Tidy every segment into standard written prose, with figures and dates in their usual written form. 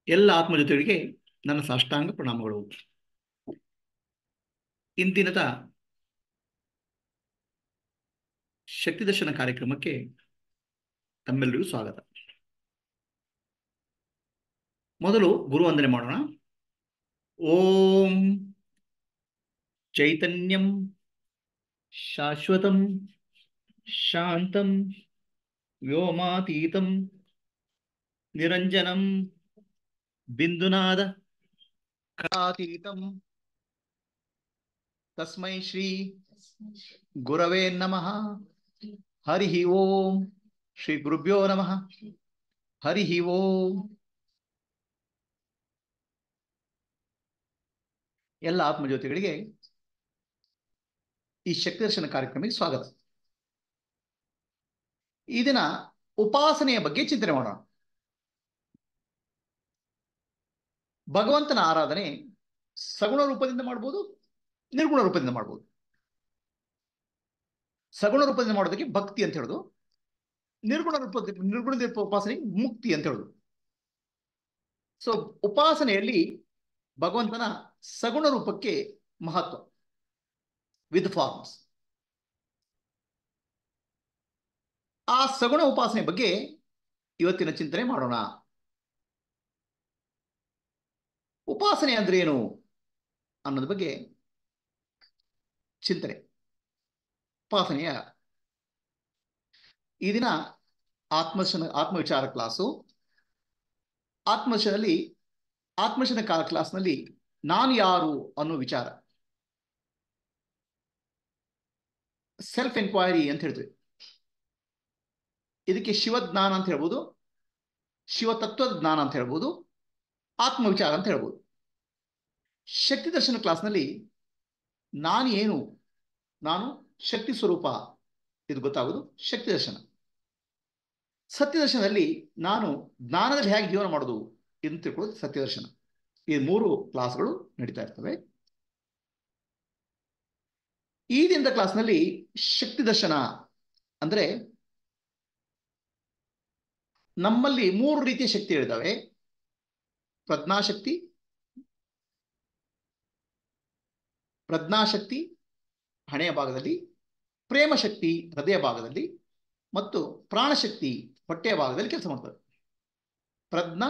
ಎಲ್ಲ ಆತ್ಮಜೊತೆಗಳಿಗೆ ನನ್ನ ಸಾಷ್ಟಾಂಗ ಪ್ರಣಾಮಗಳು. ಇಂದಿನದ ಶಕ್ತಿ ದರ್ಶನ ಕಾರ್ಯಕ್ರಮಕ್ಕೆ ತಮ್ಮೆಲ್ಲರಿಗೂ ಸ್ವಾಗತ. ಮೊದಲು ಗುರುವಂದನೆ ಮಾಡೋಣ. ಓಂ ಚೈತನ್ಯಂ ಶಾಶ್ವತಂ ಶಾಂತಂ ವ್ಯೋಮಾತೀತಂ ನಿರಂಜನಂ ಬಿಂದುನಾದ ಕಲಾತೀತಂ ತಸ್ಮೈ ಶ್ರೀ ಗುರವೇ ನಮಃ. ಹರಿ ಓಂ. ಶ್ರೀ ಗುರುಭ್ಯೋ ನಮಃ. ಹರಿ ಓಂ. ಎಲ್ಲ ಆತ್ಮಜ್ಯೋತಿಗಳಿಗೆ ಈ ಶಕ್ತಿ ದರ್ಶನ ಕಾರ್ಯಕ್ರಮಕ್ಕೆ ಸ್ವಾಗತ. ಈ ದಿನ ಉಪಾಸನೆಯ ಬಗ್ಗೆ ಚಿಂತನೆ ಮಾಡೋಣ. ಭಗವಂತನ ಆರಾಧನೆ ಸಗುಣ ರೂಪದಿಂದ ಮಾಡಬಹುದು, ನಿರ್ಗುಣ ರೂಪದಿಂದ ಮಾಡಬಹುದು. ಸಗುಣ ರೂಪದಿಂದ ಮಾಡೋದಕ್ಕೆ ಭಕ್ತಿ ಅಂತ ಹೇಳೋದು, ನಿರ್ಗುಣದ ಉಪಾಸನೆಗೆ ಮುಕ್ತಿ ಅಂತ ಹೇಳೋದು. ಸೊ ಉಪಾಸನೆಯಲ್ಲಿ ಭಗವಂತನ ಸಗುಣ ರೂಪಕ್ಕೆ ಮಹತ್ವ, ವಿತ್ ಫಾರ್ಮ್ಸ್. ಆ ಸಗುಣ ಉಪಾಸನೆ ಬಗ್ಗೆ ಇವತ್ತಿನ ಚಿಂತನೆ ಮಾಡೋಣ. ಉಪಾಸನೆ ಅಂದ್ರೆ ಏನು ಅನ್ನೋದ್ರ ಬಗ್ಗೆ ಚಿಂತನೆ. ಉಪಾಸನೆಯ ಈ ದಿನ ಆತ್ಮವಿಚಾರ ಕ್ಲಾಸು. ಆತ್ಮಶನ ಕ್ಲಾಸ್ನಲ್ಲಿ ನಾನು ಯಾರು ಅನ್ನೋ ವಿಚಾರ, ಸೆಲ್ಫ್ ಎನ್ಕ್ವೈರಿ ಅಂತ ಹೇಳ್ತೀವಿ. ಇದಕ್ಕೆ ಶಿವಜ್ಞಾನ ಅಂತ ಹೇಳ್ಬೋದು, ಶಿವತತ್ವದ ಜ್ಞಾನ ಅಂತ ಹೇಳ್ಬೋದು, ಆತ್ಮವಿಚಾರ ಅಂತ ಹೇಳ್ಬೋದು. ಶಕ್ತಿ ದರ್ಶನ ಕ್ಲಾಸ್ನಲ್ಲಿ ನಾನು ಏನು, ನಾನು ಶಕ್ತಿ ಸ್ವರೂಪ, ಇದು ಗೊತ್ತಾಗೋದು ಶಕ್ತಿ ದರ್ಶನ. ಸತ್ಯ ದರ್ಶನದಲ್ಲಿ ನಾನು ಜ್ಞಾನದಲ್ಲಿ ಹೇಗೆ ಜೀವನ ಮಾಡೋದು ಎಂದು ತಿಳ್ಕೊಳ್ಳೋದು ಸತ್ಯ ದರ್ಶನ. ಈ 3 ಕ್ಲಾಸ್ಗಳು ನಡೀತಾ ಇರ್ತವೆ. ಈ ದಿನದ ಕ್ಲಾಸ್ನಲ್ಲಿ ಶಕ್ತಿ ದರ್ಶನ ಅಂದ್ರೆ ನಮ್ಮಲ್ಲಿ 3 ರೀತಿಯ ಶಕ್ತಿಗಳಿದ್ದಾವೆ. ಪ್ರಜ್ಞಾಶಕ್ತಿ ಹಣೆಯ ಭಾಗದಲ್ಲಿ, ಪ್ರೇಮ ಶಕ್ತಿ ಹೃದಯ ಭಾಗದಲ್ಲಿ, ಮತ್ತು ಪ್ರಾಣಶಕ್ತಿ ಹೊಟ್ಟೆಯ ಭಾಗದಲ್ಲಿ ಕೆಲಸ ಮಾಡ್ತದೆ. ಪ್ರಜ್ಞಾ,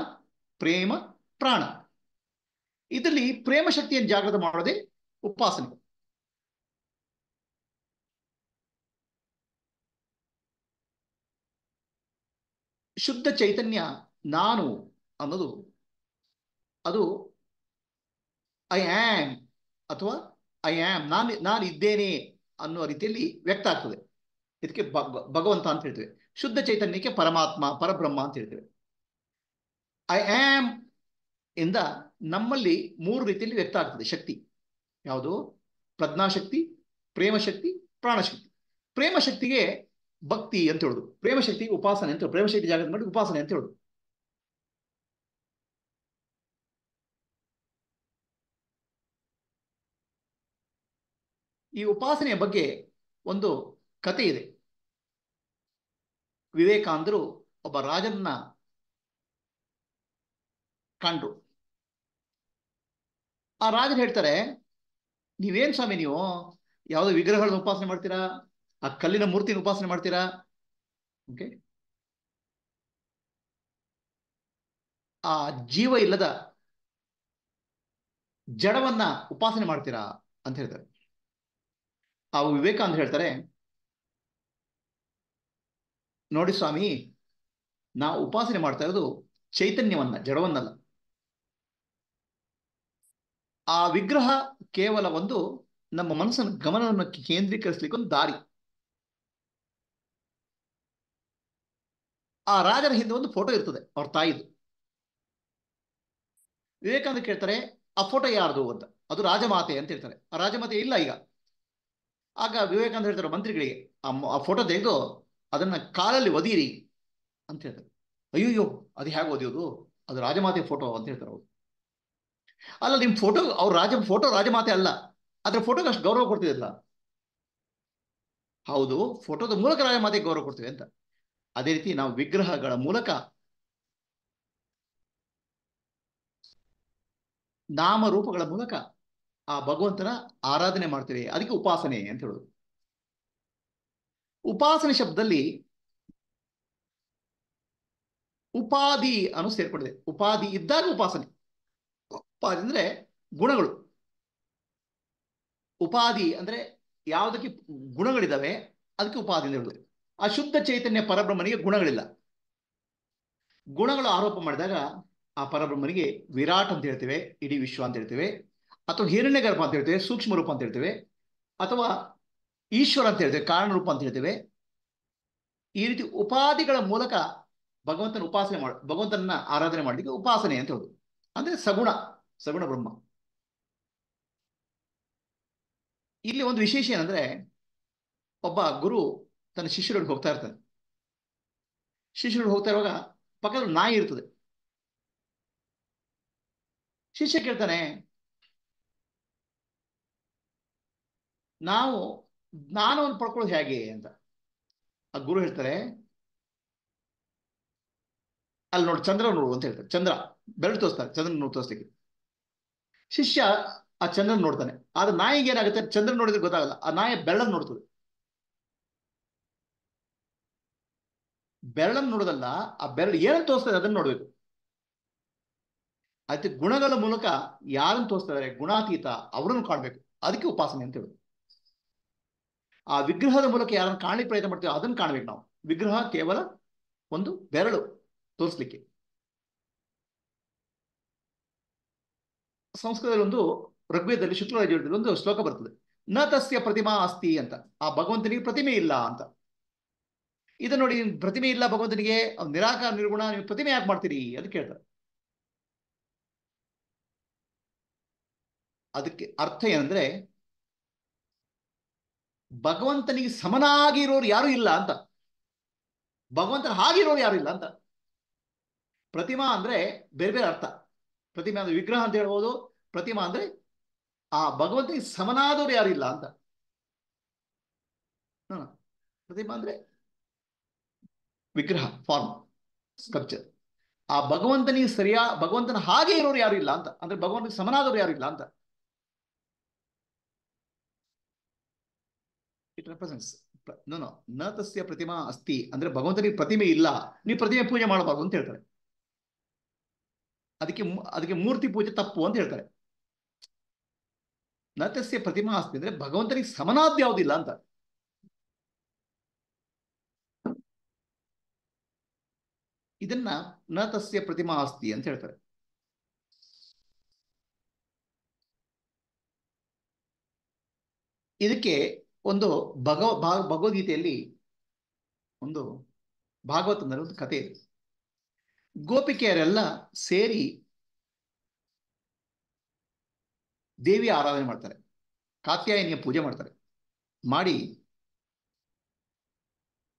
ಪ್ರೇಮ, ಪ್ರಾಣ. ಇದರಲ್ಲಿ ಪ್ರೇಮ ಶಕ್ತಿಯನ್ನು ಜಾಗೃತ ಮಾಡೋದೇ ಉಪಾಸನೆ. ಶುದ್ಧ ಚೈತನ್ಯ ನಾನು ಅನ್ನೋದು, ಅದು ಐ ಆಮ್ ಅಥವಾ ಐ ಆಮ್, ನಾನು ಇದ್ದೇನೆ ಅನ್ನುವ ರೀತಿಯಲ್ಲಿ ವ್ಯಕ್ತ ಆಗ್ತದೆ. ಇದಕ್ಕೆ ಭಗವಂತ ಅಂತ ಹೇಳ್ತೇವೆ. ಶುದ್ಧ ಚೈತನ್ಯಕ್ಕೆ ಪರಮಾತ್ಮ, ಪರಬ್ರಹ್ಮ ಅಂತ ಹೇಳ್ತೇವೆ. ಐ ಆಮ್ ಇಂದ ನಮ್ಮಲ್ಲಿ 3 ರೀತಿಯಲ್ಲಿ ವ್ಯಕ್ತ ಆಗ್ತದೆ ಶಕ್ತಿ. ಯಾವುದು? ಪ್ರಜ್ಞಾಶಕ್ತಿ, ಪ್ರೇಮಶಕ್ತಿ, ಪ್ರಾಣಶಕ್ತಿ. ಪ್ರೇಮಶಕ್ತಿಗೆ ಭಕ್ತಿ ಅಂತ ಹೇಳುದು, ಪ್ರೇಮಶಕ್ತಿಗೆ ಉಪಾಸನೆ ಅಂತ, ಪ್ರೇಮಶಕ್ತಿ ಜಾಗೃತ ಮಾಡಿ ಉಪಾಸನೆ ಅಂತ ಹೇಳುದು. ಈ ಉಪಾಸನೆಯ ಬಗ್ಗೆ ಒಂದು ಕತೆ ಇದೆ. ವಿವೇಕಾನಂದರು ಒಬ್ಬ ರಾಜನನ್ನ ಕಂಡ್ರು. ಆ ರಾಜರು ಹೇಳ್ತಾರೆ, ನೀವೇನ್ ಸ್ವಾಮಿ, ನೀವು ಯಾವುದೋ ವಿಗ್ರಹಗಳನ್ನ ಉಪಾಸನೆ ಮಾಡ್ತೀರಾ, ಆ ಕಲ್ಲಿನ ಮೂರ್ತಿನ ಉಪಾಸನೆ ಮಾಡ್ತೀರಾ, ಓಕೆ, ಆ ಜೀವ ಇಲ್ಲದ ಜಡವನ್ನ ಉಪಾಸನೆ ಮಾಡ್ತೀರಾ ಅಂತ ಹೇಳ್ತಾರೆ. ಆ ವಿವೇಕಾನಂದ ಹೇಳ್ತಾರೆ, ನೋಡಿ ಸ್ವಾಮಿ, ನಾವು ಉಪಾಸನೆ ಮಾಡ್ತಾ ಇರೋದು ಚೈತನ್ಯವನ್ನ, ಜಡವನ್ನಲ್ಲ. ಆ ವಿಗ್ರಹ ಕೇವಲ ಒಂದು ನಮ್ಮ ಮನಸ್ಸನ್ನು, ಗಮನವನ್ನು ಕೇಂದ್ರೀಕರಿಸಲಿಕ್ಕೆ ಒಂದು ದಾರಿ. ಆ ರಾಜನ ಹಿಂದೆ ಒಂದು ಫೋಟೋ ಇರ್ತದೆ, ಅವ್ರ ತಾಯಿದು. ವಿವೇಕಾನಂದ ಕೇಳ್ತಾರೆ, ಆ ಫೋಟೋ ಯಾರ್ದು ಅಂತ. ಅದು ರಾಜಮಾತೆ ಅಂತ ಹೇಳ್ತಾರೆ. ಆ ರಾಜಮಾತೆ ಇಲ್ಲ ಈಗ. ಆಗ ವಿವೇಕಾನಂದ ಹೇಳ್ತಾರೆ ಮಂತ್ರಿಗಳಿಗೆ, ಆ ಫೋಟೋ ತೆಗೆದು ಅದನ್ನ ಕಾಲಲ್ಲಿ ಒದೀರಿ ಅಂತ ಹೇಳ್ತಾರೆ. ಅಯ್ಯೋ, ಅದು ಹೇಗೆ ಒದಿಯೋದು, ಅದು ರಾಜಮಾತೆ ಫೋಟೋ ಅಂತ ಹೇಳ್ತಾರೆ ಅವರು. ಅಲ್ಲ, ನಿಮ್ ಫೋಟೋ, ಅವ್ರ ಫೋಟೋ ರಾಜಮಾತೆ ಅಲ್ಲ, ಅದ್ರ ಫೋಟೋಗೆ ಅಷ್ಟು ಗೌರವ ಕೊಡ್ತಿದ್ದಿಲ್ಲ. ಹೌದು, ಫೋಟೋದ ಮೂಲಕ ರಾಜಮಾತೆಗೆ ಗೌರವ ಕೊಡ್ತೀವಿ ಅಂತ. ಅದೇ ರೀತಿ ನಾವು ವಿಗ್ರಹಗಳ ಮೂಲಕ ನಾಮರೂಪಗಳ ಮೂಲಕ ಆ ಭಗವಂತನ ಆರಾಧನೆ ಮಾಡ್ತೇವೆ. ಅದಕ್ಕೆ ಉಪಾಸನೆ ಅಂತ ಹೇಳೋದು. ಉಪಾಸನೆ ಶಬ್ದದಲ್ಲಿ ಉಪಾಧಿ ಅನ್ನೋ ಸೇರ್ಪಡಿದೆ. ಉಪಾಧಿ ಇದ್ದಾಗ ಉಪಾಸನೆ. ಉಪಾಧಿ ಅಂದ್ರೆ ಗುಣಗಳು. ಉಪಾಧಿ ಅಂದ್ರೆ ಯಾವುದಕ್ಕೆ ಗುಣಗಳಿದಾವೆ ಅದಕ್ಕೆ ಉಪಾಧಿ ಅಂತ ಹೇಳುದು. ಆ ಶುದ್ಧ ಚೈತನ್ಯ ಪರಬ್ರಹ್ಮನಿಗೆ ಗುಣಗಳಿಲ್ಲ. ಗುಣಗಳು ಆರೋಪ ಮಾಡಿದಾಗ ಆ ಪರಬ್ರಹ್ಮನಿಗೆ ವಿರಾಟ್ ಅಂತ ಹೇಳ್ತೇವೆ, ಇಡೀ ವಿಶ್ವ ಅಂತ ಹೇಳ್ತೇವೆ, ಅಥವಾ ಹಿರಣ್ಯ ಗರ್ಭ ಅಂತ ಹೇಳ್ತೇವೆ, ಸೂಕ್ಷ್ಮ ರೂಪ ಅಂತ ಹೇಳ್ತೇವೆ, ಅಥವಾ ಈಶ್ವರ ಅಂತ ಹೇಳ್ತೇವೆ, ಕಾರಣ ರೂಪ ಅಂತ ಹೇಳ್ತೇವೆ. ಈ ರೀತಿ ಉಪಾಧಿಗಳ ಮೂಲಕ ಭಗವಂತನ ಉಪಾಸನೆ ಭಗವಂತನ ಆರಾಧನೆ ಮಾಡಲಿಕ್ಕೆ ಉಪಾಸನೆ ಅಂತ ಹೇಳುದು. ಅಂದ್ರೆ ಸಗುಣ, ಸಗುಣ ಬ್ರಹ್ಮ. ಇಲ್ಲಿ ಒಂದು ವಿಶೇಷ ಏನಂದ್ರೆ, ಒಬ್ಬ ಗುರು ತನ್ನ ಶಿಷ್ಯರೊಳಗೆ ಹೋಗ್ತಾ ಇರ್ತಾನೆ. ಶಿಷ್ಯರು ಹೋಗ್ತಾ ಇರುವಾಗ ಪಕ್ಕದಲ್ಲಿ ನಾಯಿ ಇರ್ತದೆ. ಶಿಷ್ಯ ಕೇಳ್ತಾನೆ, ನಾವು ಜ್ಞಾನವನ್ನು ಪಡ್ಕೊಳ್ಳೋದು ಹೇಗೆ ಅಂತ. ಆ ಗುರು ಹೇಳ್ತಾರೆ, ಅಲ್ಲಿ ನೋಡಿ ಚಂದ್ರ ನೋಡು ಅಂತ ಹೇಳ್ತಾರೆ. ಚಂದ್ರ ಬೆರಳು ತೋರಿಸ್ತಾರೆ, ಚಂದ್ರನ ನೋಡಿ ತೋರಿಸ್ಲಿಕ್ಕೆ. ಶಿಷ್ಯ ಆ ಚಂದ್ರನ್ ನೋಡ್ತಾನೆ. ಆದ್ರೆ ನಾಯಿಗೆ ಏನಾಗುತ್ತೆ, ಚಂದ್ರನ್ ನೋಡಿದ್ರೆ ಗೊತ್ತಾಗಲ್ಲ, ಆ ನಾಯಿ ಬೆರಳನ್ನು ನೋಡ್ತದೆ. ಬೆರಳನ್ನು ನೋಡೋದಲ್ಲ, ಆ ಬೆರಳು ಏನನ್ನು ತೋರಿಸ್ತದೆ ಅದನ್ನು ನೋಡ್ಬೇಕು. ಆಯ್ತು, ಗುಣಗಳ ಮೂಲಕ ಯಾರನ್ನು ತೋರಿಸ್ತಾರೆ, ಗುಣಾತೀತ, ಅವರನ್ನು ಕಾಣಬೇಕು. ಅದಕ್ಕೆ ಉಪಾಸನೆ ಅಂತ ಹೇಳುದು. ಆ ವಿಗ್ರಹದ ಮೂಲಕ ಯಾರನ್ನು ಕಾಣಲಿಕ್ಕೆ ಪ್ರಯತ್ನ ಮಾಡ್ತೀವಿ ಅದನ್ನು ಕಾಣ್ಬೇಕು ನಾವು. ವಿಗ್ರಹ ಕೇವಲ ಒಂದು ಬೆರಳು ತೋರಿಸ್ಲಿಕ್ಕೆ. ಸಂಸ್ಕೃತದಲ್ಲಿ ಒಂದು ಋಗ್ವೇದದಲ್ಲಿ ಶುಕ್ಲಯಜುರ್ವೇದದಲ್ಲಿ ಒಂದು ಶ್ಲೋಕ ಬರ್ತದೆ, ನ ತಸ್ಯ ಪ್ರತಿಮಾ ಅಸ್ತಿ ಅಂತ. ಆ ಭಗವಂತನಿಗೆ ಪ್ರತಿಮೆ ಇಲ್ಲ ಅಂತ. ಇದನ್ನ ನೋಡಿ, ಪ್ರತಿಮೆ ಇಲ್ಲ ಭಗವಂತನಿಗೆ, ನಿರಾಕಾರ ನಿರ್ಗುಣ, ನೀವು ಪ್ರತಿಮೆ ಯಾಕೆ ಮಾಡ್ತೀರಿ ಅಂತ ಕೇಳ್ತಾರೆ. ಅದಕ್ಕೆ ಅರ್ಥ ಏನಂದ್ರೆ, ಭಗವಂತನಿಗೆ ಸಮನಾಗಿ ಇರೋರು ಯಾರು ಇಲ್ಲ ಅಂತ. ಭಗವಂತನ ಹಾಗಿರೋರು ಯಾರು ಇಲ್ಲ ಅಂತ. ಪ್ರತಿಮಾ ಅಂದ್ರೆ ಬೇರೆ ಬೇರೆ ಅರ್ಥ. ಪ್ರತಿಮೆ ಅಂದ್ರೆ ವಿಗ್ರಹ ಅಂತ ಹೇಳ್ಬೋದು. ಪ್ರತಿಮಾ ಅಂದ್ರೆ ಆ ಭಗವಂತನಿಗೆ ಸಮನಾದವರು ಯಾರು ಇಲ್ಲ ಅಂತ. ಪ್ರತಿಮಾ ಅಂದ್ರೆ ವಿಗ್ರಹ, ಫಾರ್ಮ್, ಸ್ಕಲ್ಪ್ಚರ್. ಆ ಭಗವಂತನಿಗೆ ಭಗವಂತನ ಹಾಗೆ ಇರೋರು ಯಾರು ಇಲ್ಲ ಅಂತ. ಅಂದ್ರೆ ಭಗವಂತನಿಗೆ ಸಮನಾದವರು ಯಾರು ಇಲ್ಲ ಅಂತ. ಇಟ್ ರೆಪ್ರೆಸೆಂಟ್ಸ್ ನ ತಸ್ಯ ಪ್ರತಿಮಾ ಅಸ್ತಿ ಅಂದ್ರೆ ಭಗವಂತನಿಗೆ ಪ್ರತಿಮೆ ಇಲ್ಲ, ನೀವು ಪ್ರತಿಮೆ ಪೂಜೆ ಮಾಡಬಾರ್ದು ಅಂತ ಹೇಳ್ತಾರೆ. ಅದಕ್ಕೆ ಅದಕ್ಕೆ ಮೂರ್ತಿ ಪೂಜೆ ತಪ್ಪು ಅಂತ ಹೇಳ್ತಾರೆ. ನ ತಸ್ಯ ಪ್ರತಿಮಾ ಅಸ್ತಿ ಅಂದ್ರೆ ಭಗವಂತನಿಗೆ ಸಮನಾದ ಯಾವುದಿಲ್ಲ ಅಂತ. ಇದನ್ನ ನ ತಸ್ಯ ಪ್ರತಿಮಾ ಅಸ್ತಿ ಅಂತ ಹೇಳ್ತಾರೆ. ಇದಕ್ಕೆ ಒಂದು ಭಗವದ್ಗೀತೆಯಲ್ಲಿ ಒಂದು ಭಾಗವತದಲ್ಲಿ ಒಂದು ಕಥೆ ಇದೆ. ಗೋಪಿಕೆಯರೆಲ್ಲ ಸೇರಿ ದೇವಿಯ ಆರಾಧನೆ ಮಾಡ್ತಾರೆ, ಕಾತ್ಯಾಯನಿಯ ಪೂಜೆ ಮಾಡ್ತಾರೆ. ಮಾಡಿ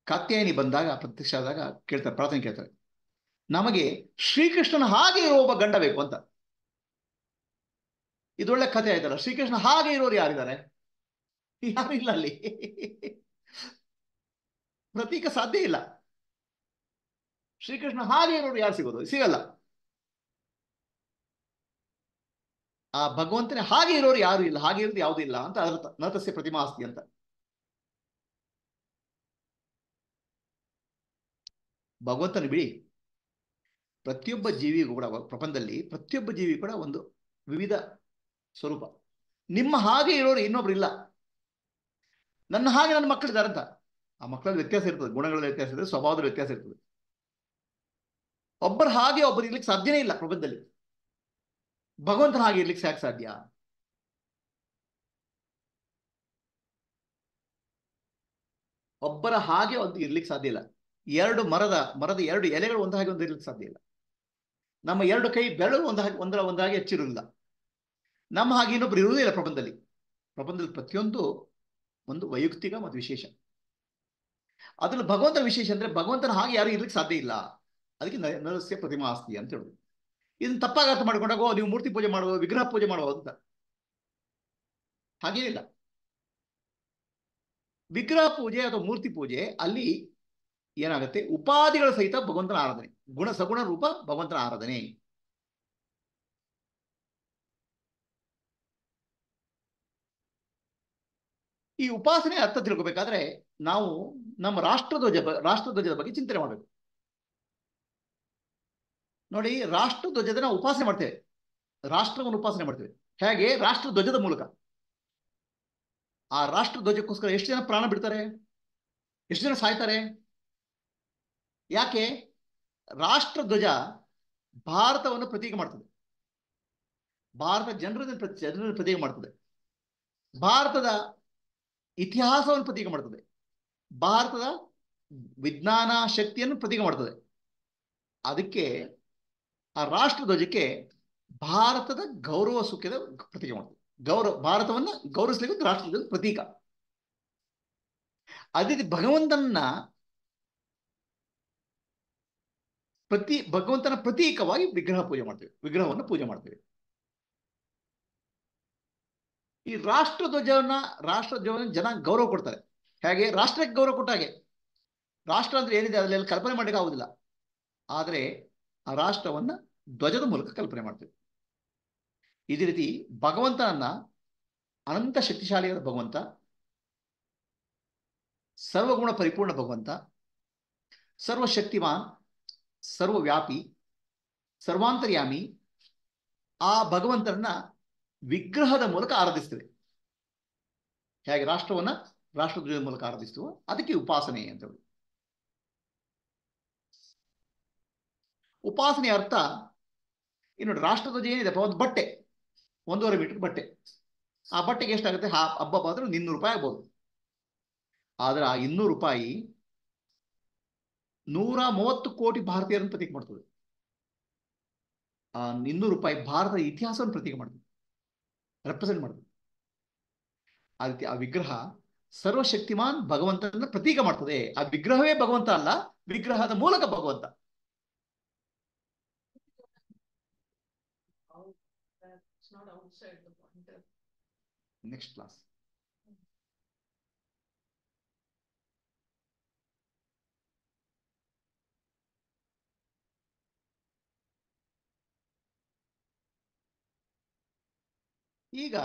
ಕಾತ್ಯಾಯನಿ ಬಂದಾಗ, ಪ್ರತ್ಯಕ್ಷ ಆದಾಗ ಕೇಳ್ತಾರೆ, ಪ್ರಾರ್ಥನೆ ಕೇಳ್ತಾರೆ, ನಮಗೆ ಶ್ರೀಕೃಷ್ಣನ ಹಾಗೆ ಇರೋ ಒಬ್ಬ ಗಂಡ ಬೇಕು ಅಂತ. ಇದೊಳ್ಳೆ ಕಥೆ ಆಯ್ತಲ್ಲ. ಶ್ರೀಕೃಷ್ಣ ಹಾಗೆ ಇರೋರು ಯಾರಿದ್ದಾರೆ? ಯಾರು ಇಲ್ಲ ಅಲ್ಲಿ. ಪ್ರತೀಕ ಸಾಧ್ಯ ಇಲ್ಲ. ಶ್ರೀಕೃಷ್ಣ ಹಾಗೆ ಇರೋರು ಯಾರು ಸಿಗೋದು? ಸಿಗಲ್ಲ. ಆ ಭಗವಂತನೇ ಹಾಗೆ ಇರೋರು ಯಾರು ಇಲ್ಲ, ಹಾಗೆ ಇರೋದು ಯಾವುದೂ ಇಲ್ಲ ಅಂತ ಅರ್ಥ. ನತಸ್ಯ ಪ್ರತಿಮಾ ಅಸ್ತಿ ಅಂತ. ಭಗವಂತನ ಬಿಡಿ, ಪ್ರತಿಯೊಬ್ಬ ಜೀವಿಗೂ ಕೂಡ, ಪ್ರಪಂಚದಲ್ಲಿ ಪ್ರತಿಯೊಬ್ಬ ಜೀವಿ ಕೂಡ ಒಂದು ವಿವಿಧ ಸ್ವರೂಪ. ನಿಮ್ಮ ಹಾಗೆ ಇರೋರು ಇನ್ನೊಬ್ರು ಇಲ್ಲ. ನನ್ನ ಹಾಗೆ ನನ್ನ ಮಕ್ಕಳಿದ್ದಾರೆ ಅಂತ. ಆ ಮಕ್ಕಳಲ್ಲಿ ವ್ಯತ್ಯಾಸ ಇರ್ತದೆ, ಗುಣಗಳಲ್ಲಿ ವ್ಯತ್ಯಾಸ ಇರ್ತದೆ, ಸ್ವಭಾವದಲ್ಲಿ ವ್ಯತ್ಯಾಸ ಇರ್ತದೆ. ಒಬ್ಬರ ಹಾಗೆ ಒಬ್ಬರು ಇರ್ಲಿಕ್ಕೆ ಸಾಧ್ಯನೇ ಇಲ್ಲ ಪ್ರಪಂಚದಲ್ಲಿ. ಭಗವಂತನ ಹಾಗೆ ಇರ್ಲಿಕ್ಕೆ ಯಾಕೆ ಸಾಧ್ಯ? ಒಬ್ಬರ ಹಾಗೆ ಒಂದು ಇರ್ಲಿಕ್ಕೆ ಸಾಧ್ಯ ಇಲ್ಲ. ಮರದ ಎರಡು ಎಲೆಗಳು ಒಂದು ಹಾಗೆ ಒಂದು ಇರ್ಲಿಕ್ಕೆ ಸಾಧ್ಯ ಇಲ್ಲ. ನಮ್ಮ ಎರಡು ಕೈ ಬೆರಳು ಒಂದಾಗಿ ಹೆಚ್ಚಿರುವುದಿಲ್ಲ. ನಮ್ಮ ಹಾಗೆ ಇನ್ನೊಬ್ರು ಇರುವುದೇ ಇಲ್ಲ ಪ್ರಪಂಚದಲ್ಲಿ. ಪ್ರಪಂಚದಲ್ಲಿ ಪ್ರತಿಯೊಂದು ಒಂದು ವೈಯಕ್ತಿಕ ಮತ್ತು ವಿಶೇಷ. ಅದ್ರಲ್ಲಿ ಭಗವಂತನ ವಿಶೇಷ ಅಂದ್ರೆ ಭಗವಂತನ ಹಾಗೆ ಯಾರು ಇರ್ಲಿಕ್ಕೆ ಸಾಧ್ಯ ಇಲ್ಲ. ಅದಕ್ಕೆ ನರಸ್ಯ ಪ್ರತಿಮಾ ಅಸ್ತಿ ಅಂತ ಹೇಳುದು. ಇದನ್ನ ತಪ್ಪಾಗಿ ಅರ್ಥ ಮಾಡ್ಕೊಂಡಾಗ ನೀವು ಮೂರ್ತಿ ಪೂಜೆ ಮಾಡುವ, ವಿಗ್ರಹ ಪೂಜೆ ಮಾಡುವ ಅಂತ. ಹಾಗೇನಿಲ್ಲ. ವಿಗ್ರಹ ಪೂಜೆ ಅಥವಾ ಮೂರ್ತಿ ಪೂಜೆ ಅಲ್ಲಿ ಏನಾಗುತ್ತೆ, ಉಪಾಧಿಗಳ ಸಹಿತ ಭಗವಂತನ ಆರಾಧನೆ, ಸಗುಣ ರೂಪ ಭಗವಂತನ ಆರಾಧನೆ. ಈ ಉಪಾಸನೆ ಅರ್ಥ ತಿಳ್ಕೋಬೇಕಾದ್ರೆ ನಾವು ನಮ್ಮ ರಾಷ್ಟ್ರಧ್ವಜದ ಬಗ್ಗೆ ಚಿಂತನೆ ಮಾಡಬೇಕು. ನೋಡಿ, ರಾಷ್ಟ್ರಧ್ವಜದ ನಾವು ಉಪಾಸನೆ ಮಾಡ್ತೇವೆ, ರಾಷ್ಟ್ರವನ್ನು ಉಪಾಸನೆ ಮಾಡ್ತೇವೆ. ಹೇಗೆ? ರಾಷ್ಟ್ರಧ್ವಜದ ಮೂಲಕ. ಆ ರಾಷ್ಟ್ರಧ್ವಜಕ್ಕೋಸ್ಕರ ಎಷ್ಟು ಜನ ಪ್ರಾಣ ಬಿಡ್ತಾರೆ, ಎಷ್ಟು ಜನ ಸಾಯ್ತಾರೆ? ಯಾಕೆ? ರಾಷ್ಟ್ರಧ್ವಜ ಭಾರತವನ್ನು ಪ್ರತೀಕ ಮಾಡ್ತದೆ, ಭಾರತ ಜನರನ್ನು ಪ್ರತೀಕ ಮಾಡ್ತದೆ, ಭಾರತದ ಇತಿಹಾಸವನ್ನು ಪ್ರತೀಕ ಮಾಡ್ತದೆ, ಭಾರತದ ವಿಜ್ಞಾನ ಶಕ್ತಿಯನ್ನು ಪ್ರತೀಕ ಮಾಡ್ತದೆ. ಅದಕ್ಕೆ ಆ ರಾಷ್ಟ್ರಧ್ವಜಕ್ಕೆ ಭಾರತದ ಗೌರವ ಸುಖದ ಪ್ರತೀಕ ಮಾಡ್ತದೆ. ಭಾರತವನ್ನ ಗೌರವಿಸಲಿಕ್ಕೆ ರಾಷ್ಟ್ರಧ್ವಜದ ಪ್ರತೀಕ. ಅದೇ ಭಗವಂತನ ಪ್ರತೀಕವಾಗಿ ವಿಗ್ರಹವನ್ನು ಪೂಜೆ ಮಾಡ್ತೇವೆ. ಈ ರಾಷ್ಟ್ರಧ್ವಜವನ್ನು ಜನ ಗೌರವ ಕೊಡ್ತಾರೆ. ಹೇಗೆ? ರಾಷ್ಟ್ರಕ್ಕೆ ಗೌರವ ಕೊಟ್ಟ ಹಾಗೆ. ರಾಷ್ಟ್ರ ಅಂದ್ರೆ ಏನಿದೆ ಅದರಲ್ಲಿ ಕಲ್ಪನೆ ಮಾಡಲಿಕ್ಕೆ ಆಗುದಿಲ್ಲ, ಆದರೆ ಆ ರಾಷ್ಟ್ರವನ್ನ ಧ್ವಜದ ಮೂಲಕ ಕಲ್ಪನೆ ಮಾಡ್ತೇವೆ. ಇದೇ ರೀತಿ ಭಗವಂತನನ್ನ, ಅನಂತ ಶಕ್ತಿಶಾಲಿಯಾದ ಭಗವಂತ, ಸರ್ವಗುಣ ಪರಿಪೂರ್ಣ ಭಗವಂತ, ಸರ್ವಶಕ್ತಿಮಾನ್, ಸರ್ವವ್ಯಾಪಿ, ಸರ್ವಾಂತರ್ಯಾಮಿ, ಆ ಭಗವಂತನನ್ನ ವಿಗ್ರಹದ ಮೂಲಕ ಆರಾಧಿಸ್ತೇವೆ. ಹೇಗೆ ರಾಷ್ಟ್ರಧ್ವಜದ ಮೂಲಕ ಆರಾಧಿಸ್ತೇವೆ, ಅದಕ್ಕೆ ಉಪಾಸನೆ ಅಂತ ಹೇಳಿ. ಉಪಾಸನೆಯ ಅರ್ಥ ಇನ್ನು ರಾಷ್ಟ್ರಧ್ವಜ ಏನಿದೆ, ಒಂದು ಬಟ್ಟೆ, 1.5 ಮೀಟರ್ ಬಟ್ಟೆ. ಆ ಬಟ್ಟೆಗೆ ಎಷ್ಟಾಗುತ್ತೆ? ಹಬ್ಬ ಬಂದ್ರೆ 200 ರೂಪಾಯಿ ಆಗ್ಬೋದು. ಆದ್ರೆ ಆ 200 ರೂಪಾಯಿ 130 ಕೋಟಿ ಭಾರತೀಯರನ್ನು ಪ್ರತೀಕ ಮಾಡ್ತದೆ. ಆ 200 ರೂಪಾಯಿ ಭಾರತದ ಇತಿಹಾಸವನ್ನು ಪ್ರತೀಕ ಮಾಡ್ತದೆ, ರೆಪ್ರೆಸೆಂಟ್ ಮಾಡ್ತದೆ. ಆ ರೀತಿ ಆ ವಿಗ್ರಹ ಸರ್ವಶಕ್ತಿಮಾನ್ ಭಗವಂತನ ಪ್ರತೀಕ ಮಾಡ್ತದೆ. ಆ ವಿಗ್ರಹವೇ ಭಗವಂತ ಅಲ್ಲ, ವಿಗ್ರಹದ ಮೂಲಕ ಭಗವಂತ. Next class. ಈಗ